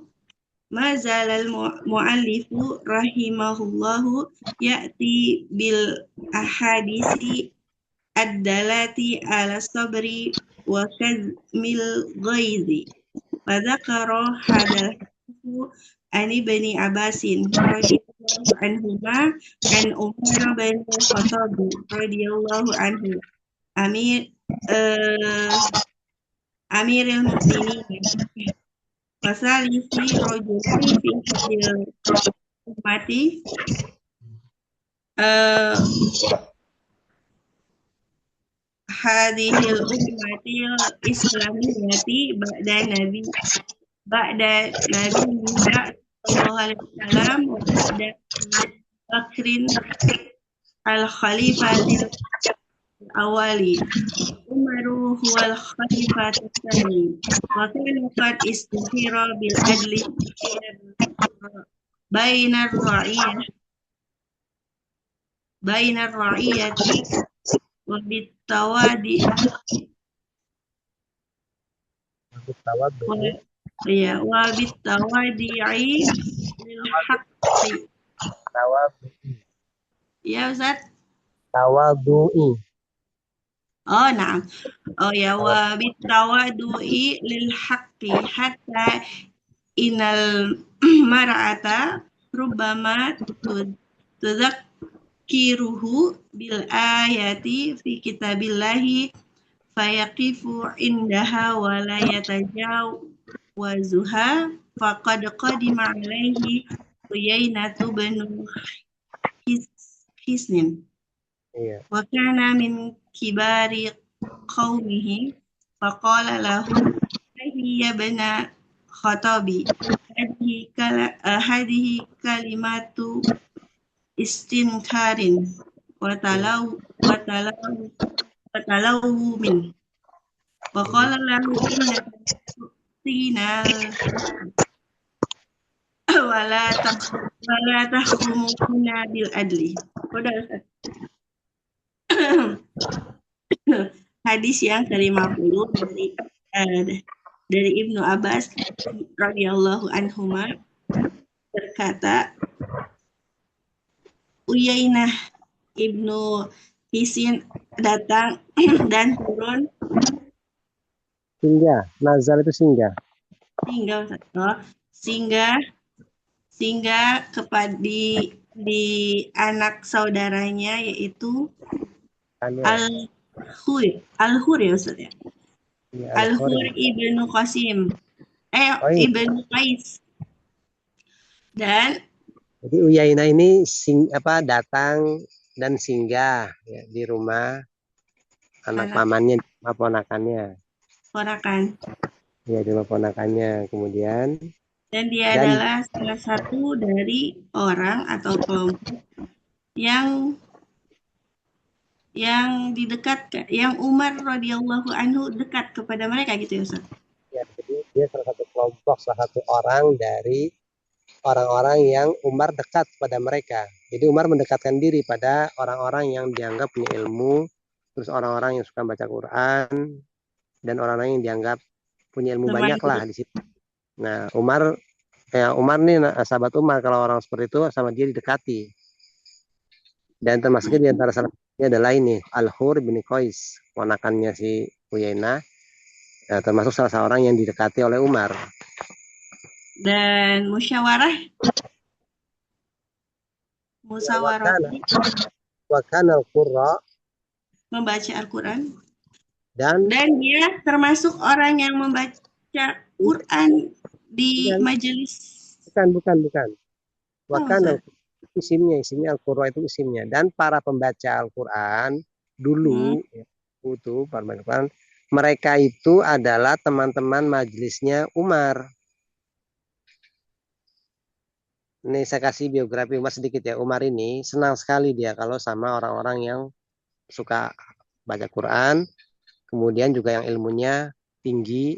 ma zalal mu'allifu rahimahullahu ya'ti bil ahadisi ad-dalati ala sabri wa kazmil ghaizi wa dzakara hadal hadithu an ibni Abbasin radhiyallahu anhuma an Umar bin Khattab radhiyallahu anhu amiril mu'minin wasalisi rojulin fi hadil ummati hadhil ummatil islamiyati ba'da Nabiha sallallahu alaihi wasallam wa ba'da Bakrin al-Khalifatil awali Umaru huwal Khalifatul Tsani wa kana qad istithira bil adli bainar ra'iyati wa bitawadi wa bitawadi'i lil haqqi. Ya Ustaz? Tawadu'i. Oh, nah. Oh ya, wa bitawadu'i lil haqqi hatta inal mar'ata rubbama tudzakiruhu bil ayati fi kitabillahi fayaqifu indaha wa la yatajawazuha faqad qadima alaihi Uyainatu banu Hisnin. Iya. Wa kana min kibari qaumihi faqala lahu ya bana khatabi hadihi kalimatu istinkarin wa talau min wa qala lahu inna tinal wala tahkumuna bil adli. Udah Ustaz. Hadis yang ke-50 dari Ibnu Abbas radhiyallahu anhuma berkata, Uyainah Ibnu Hisin datang dan turun nazar itu singgah kepada di anak saudaranya yaitu Al-Hur ya Ustaz ya. Al-Hur ibnu Qasim. Ibnu Qais. Dan jadi Uyainah ini datang dan singgah ya, di rumah anak pamannya, ponakannya. Ponakan. Ya, di rumah ponakannya. Kemudian dan dia adalah salah satu dari orang atau kelompok yang didekatkan, yang Umar radhiyallahu anhu dekat kepada mereka gitu ya Ustaz. Ya, jadi dia salah satu kelompok, salah satu orang dari orang-orang yang Umar dekat pada mereka. Jadi Umar mendekatkan diri pada orang-orang yang dianggap punya ilmu, terus orang-orang yang suka baca Quran, dan orang-orang yang dianggap punya ilmu banyak lah di situ. Nah, Umar nih, sahabat Umar, kalau orang seperti itu sama dia didekati. Dan termasuknya di antara salah satunya adalah ini Al-Hur bin Qais, ponakannya si Uyainah, termasuk salah seorang yang didekati oleh Umar. Dan musyawarah wa kana al-qurra, membaca Al-Quran, dan dia termasuk orang yang membaca Quran di majelis. Bukan. Wa kana isimnya Al-Qurra itu isimnya. Dan para pembaca Al-Quran dulu itu mereka itu adalah teman-teman majelisnya Umar. Ini saya kasih biografi Umar sedikit ya. Umar ini senang sekali dia kalau sama orang-orang yang suka baca Quran, kemudian juga yang ilmunya tinggi.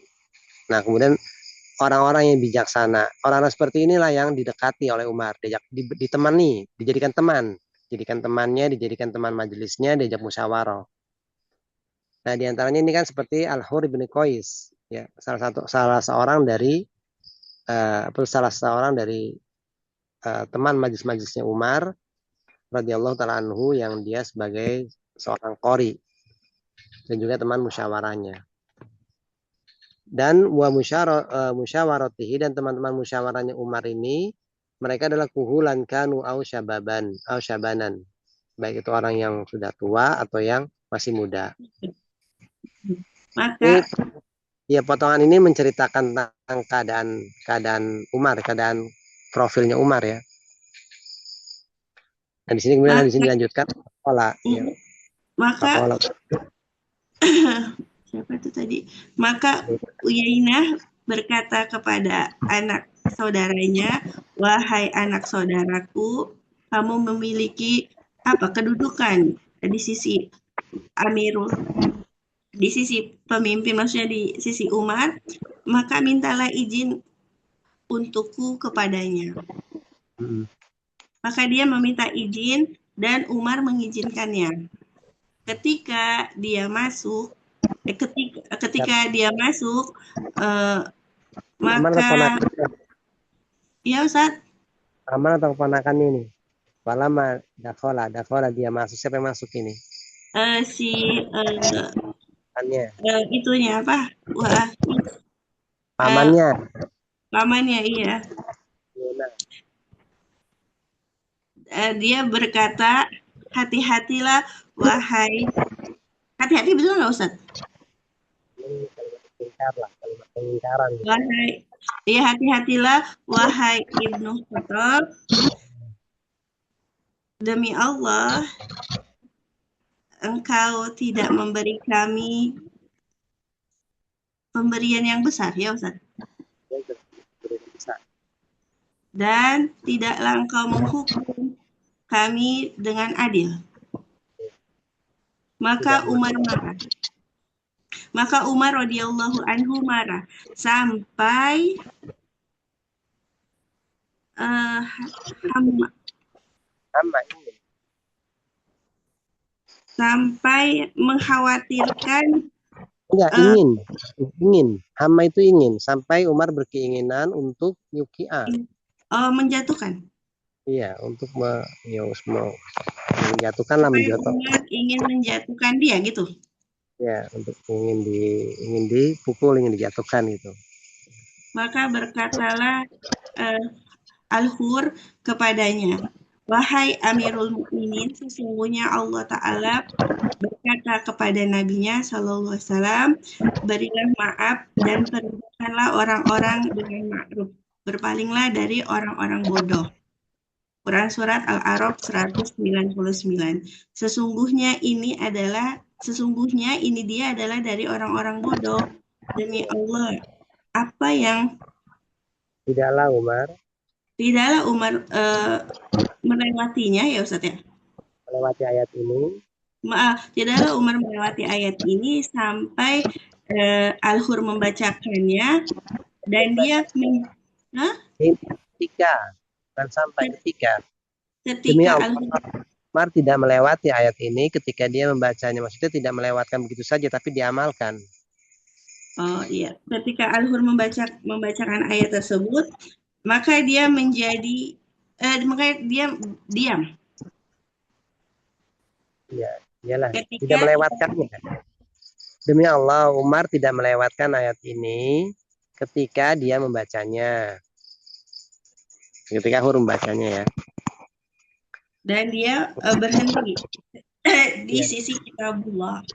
Nah, kemudian orang-orang yang bijaksana. Orang-orang seperti inilah yang didekati oleh Umar, ditemani, dijadikan teman, dijadikan teman majelisnya, diajak musyawarah. Nah, diantaranya ini kan seperti Al-Hur bin Qais, ya, salah seorang dari teman majelis-majelisnya Umar radhiyallahu taala anhu, yang dia sebagai seorang qori dan juga teman musyawarahnya. Dan musyawaratihi, dan teman-teman musyawarahnya Umar ini, mereka adalah kuhulan kanu au syabanan, baik itu orang yang sudah tua atau yang masih muda. Maka Ya, potongan ini menceritakan tentang keadaan Umar, keadaan profilnya Umar ya. Nah, di sini kemudian di sini Maka, dilanjutkan pola ya, maka pola. siapa itu tadi? Maka Uyainah berkata kepada anak saudaranya, wahai anak saudaraku, kamu memiliki apa kedudukan di sisi Amirul, di sisi pemimpin, maksudnya di sisi Umar, maka mintalah izin untukku kepadanya. Hmm. Maka dia meminta izin dan Umar mengizinkannya. Ketika dia masuk, ketika dia masuk, Aman atau maka ponakan? ya Ustaz, Aman atau ponakan ini? Walama dakola dia masuk. Siapa yang masuk ini? si Pamannya. itunya apa? Wah, Pamannya. pamannya iya. Nah, Dia berkata, hati-hatilah wahai, hati-hati betul nggak Ustaz? ini kalimat ingkar lah, kalimat pengingkaran gitu. Wahai, ya hati-hatilah wahai Ibnu Khattab, demi Allah engkau tidak memberi kami pemberian yang besar ya Ustaz. Dan tidaklah engkau menghukum kami dengan adil. Maka Umar marah. Maka Umar radhiyallahu anhu marah sampai sampai mengkhawatirkan. Enggak, ingin. Hama itu ingin. Sampai Umar berkeinginan untuk yuki'a. Menjatuhkan. Iya, untuk menjatuhkan lah, Umar ingin menjatuhkan dia gitu. Ya, untuk ingin dipukul, ingin dijatuhkan gitu. Maka berkatalah Al-Hur kepadanya, wahai Amirul Mukminin, sesungguhnya Allah Ta'ala berkata kepada Nabi-Nya Sallallahu Alaihi Wasallam, berilah maaf dan perintahkanlah orang-orang dengan ma'ruf, berpalinglah dari orang-orang bodoh. Quran Surat Al-A'raf 199. Sesungguhnya ini dia adalah dari orang-orang bodoh. Demi Allah, apa yang Tidaklah Umar melewatinya ya Ustaz ya. melewati ayat ini. Tidaklah Umar melewati ayat ini sampai Al-Hur membacakannya dan dia ketika Demi Allah, Umar tidak melewati ayat ini ketika dia membacanya. Maksudnya tidak melewatkan begitu saja, tapi diamalkan. Oh iya, ketika Al-Hur membacakan ayat tersebut, maka dia diam. Ya, iyalah, tidak melewatkannya. Demi Allah, Umar tidak melewatkan ayat ini ketika dia membacanya. Ketika Hur membacanya ya. Dan dia berhenti di sisi kitabullah.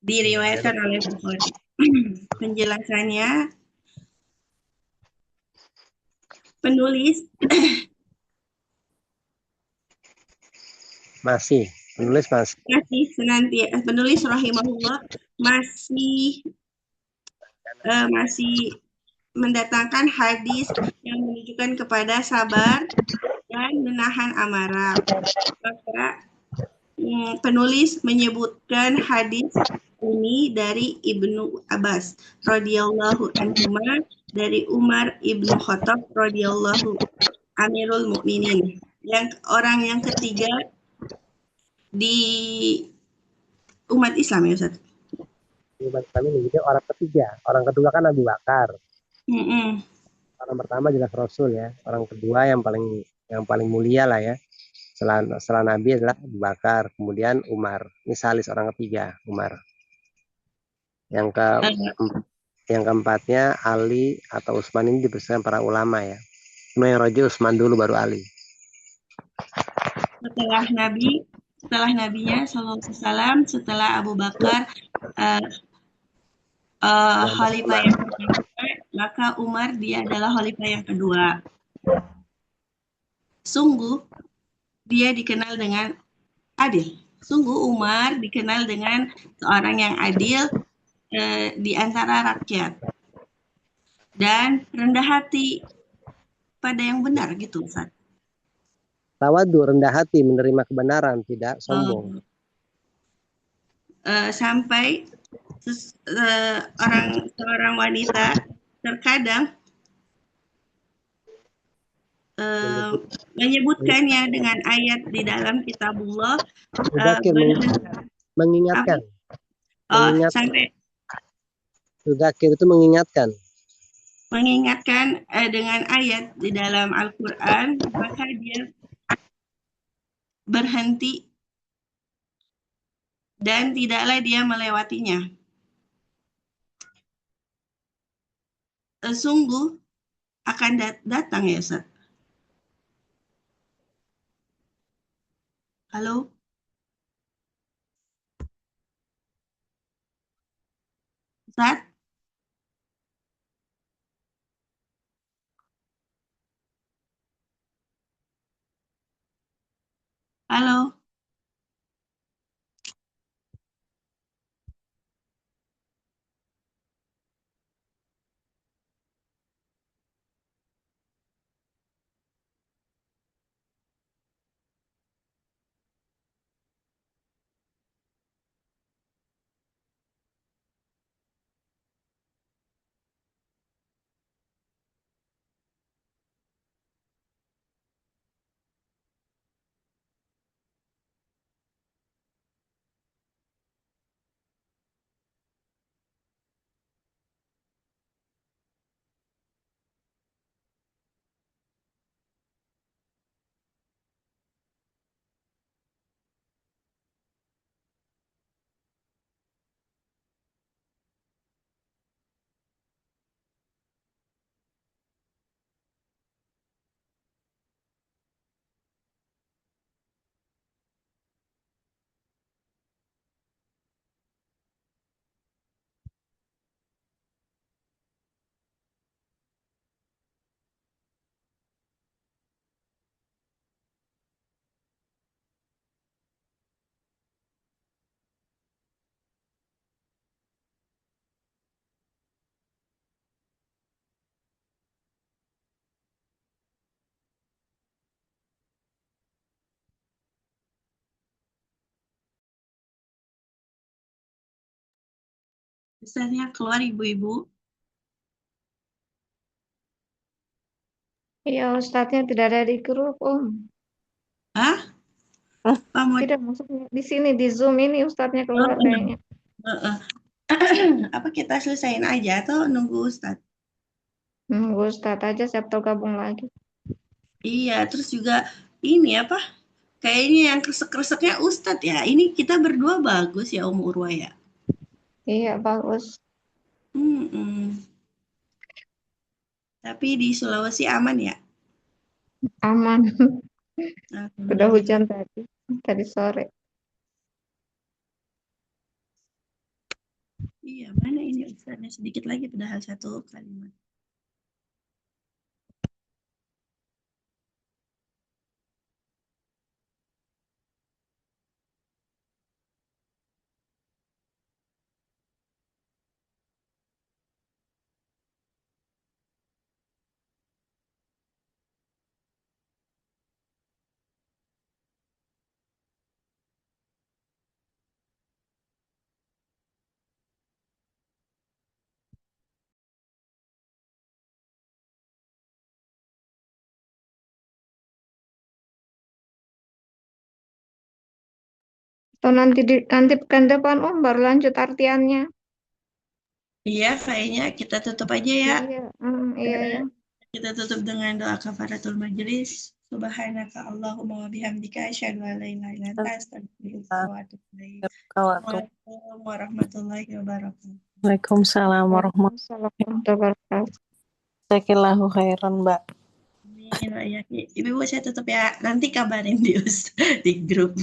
Diriwayatkan oleh Bukhari. Penjelasannya, penulis penulis rahimahullah masih mendatangkan hadis yang menunjukkan kepada sabar dan menahan amarah. Maka penulis menyebutkan hadis ini dari Ibnu Abbas radhiyallahu anhuma, dari Umar Ibnu Khattab radhiyallahu Amirul Mukminin. Orang yang ketiga di umat Islam ya Ustaz. Umat Islam ini jadi orang ketiga. Orang kedua kan Abu Bakar. Orang pertama jelas Rasul ya. Orang kedua yang paling mulia lah ya. Setelah Nabi adalah Abu Bakar, kemudian Umar. Ini salis orang ketiga, Umar. Yang keempatnya Ali atau Utsman, ini dibersihkan para ulama ya. Cuma yang roji Utsman dulu baru Ali. Setelah Nabinya Sallallahu Alaihi Wasallam, setelah Abu Bakar, khalifah yang pertama, maka Umar dia adalah khalifah yang kedua. Sungguh dia dikenal dengan adil. Sungguh Umar dikenal dengan seorang yang adil di antara rakyat dan rendah hati pada yang benar gitu, Ustaz. Tawadu, rendah hati, menerima kebenaran, tidak sombong. Sampai seorang wanita terkadang menyebutkannya dengan ayat di dalam kitabullah, mengingatkan. Sampai Tudzakir itu mengingatkan dengan ayat di dalam Al-Quran, maka dia berhenti dan tidaklah dia melewatinya. Sungguh akan datang ya Ustaz. Halo? Ustaz? Halo? Ustaznya keluar ibu-ibu. Iya, Ustadznya tidak ada di grup, Om. Hah? Tidak, maksudnya di sini, di Zoom ini Ustadznya keluar kayaknya. Apa kita selesain aja atau nunggu Ustaz? Nunggu Ustadz aja, siap tahu gabung lagi. Iya, terus juga ini apa? Kayaknya yang kresek-kreseknya Ustadz ya. Ini kita berdua bagus ya Om Urwa ya. Iya, bagus. Tapi di Sulawesi aman ya? Aman. Udah hujan tadi sore. Iya, mana ini Ustaznya sedikit lagi padahal satu kalimat. Atau nanti pekan depan Om baru lanjut artiannya. Iya, kayaknya kita tutup aja ya. Iya. Kita tutup dengan doa kafaratul majelis. Subhanaka Allahumma wa bihamdika asyhadu an la ilaha illa anta astaghfiruka wa atubu ilaik. Assalamualaikum warahmatullahi wabarakatuh. Waalaikumsalam warahmatullahi wabarakatuh. Jazakallahu khairan, Mbak. Amin. Ibu saya tutup ya. Nanti kabarin di grup.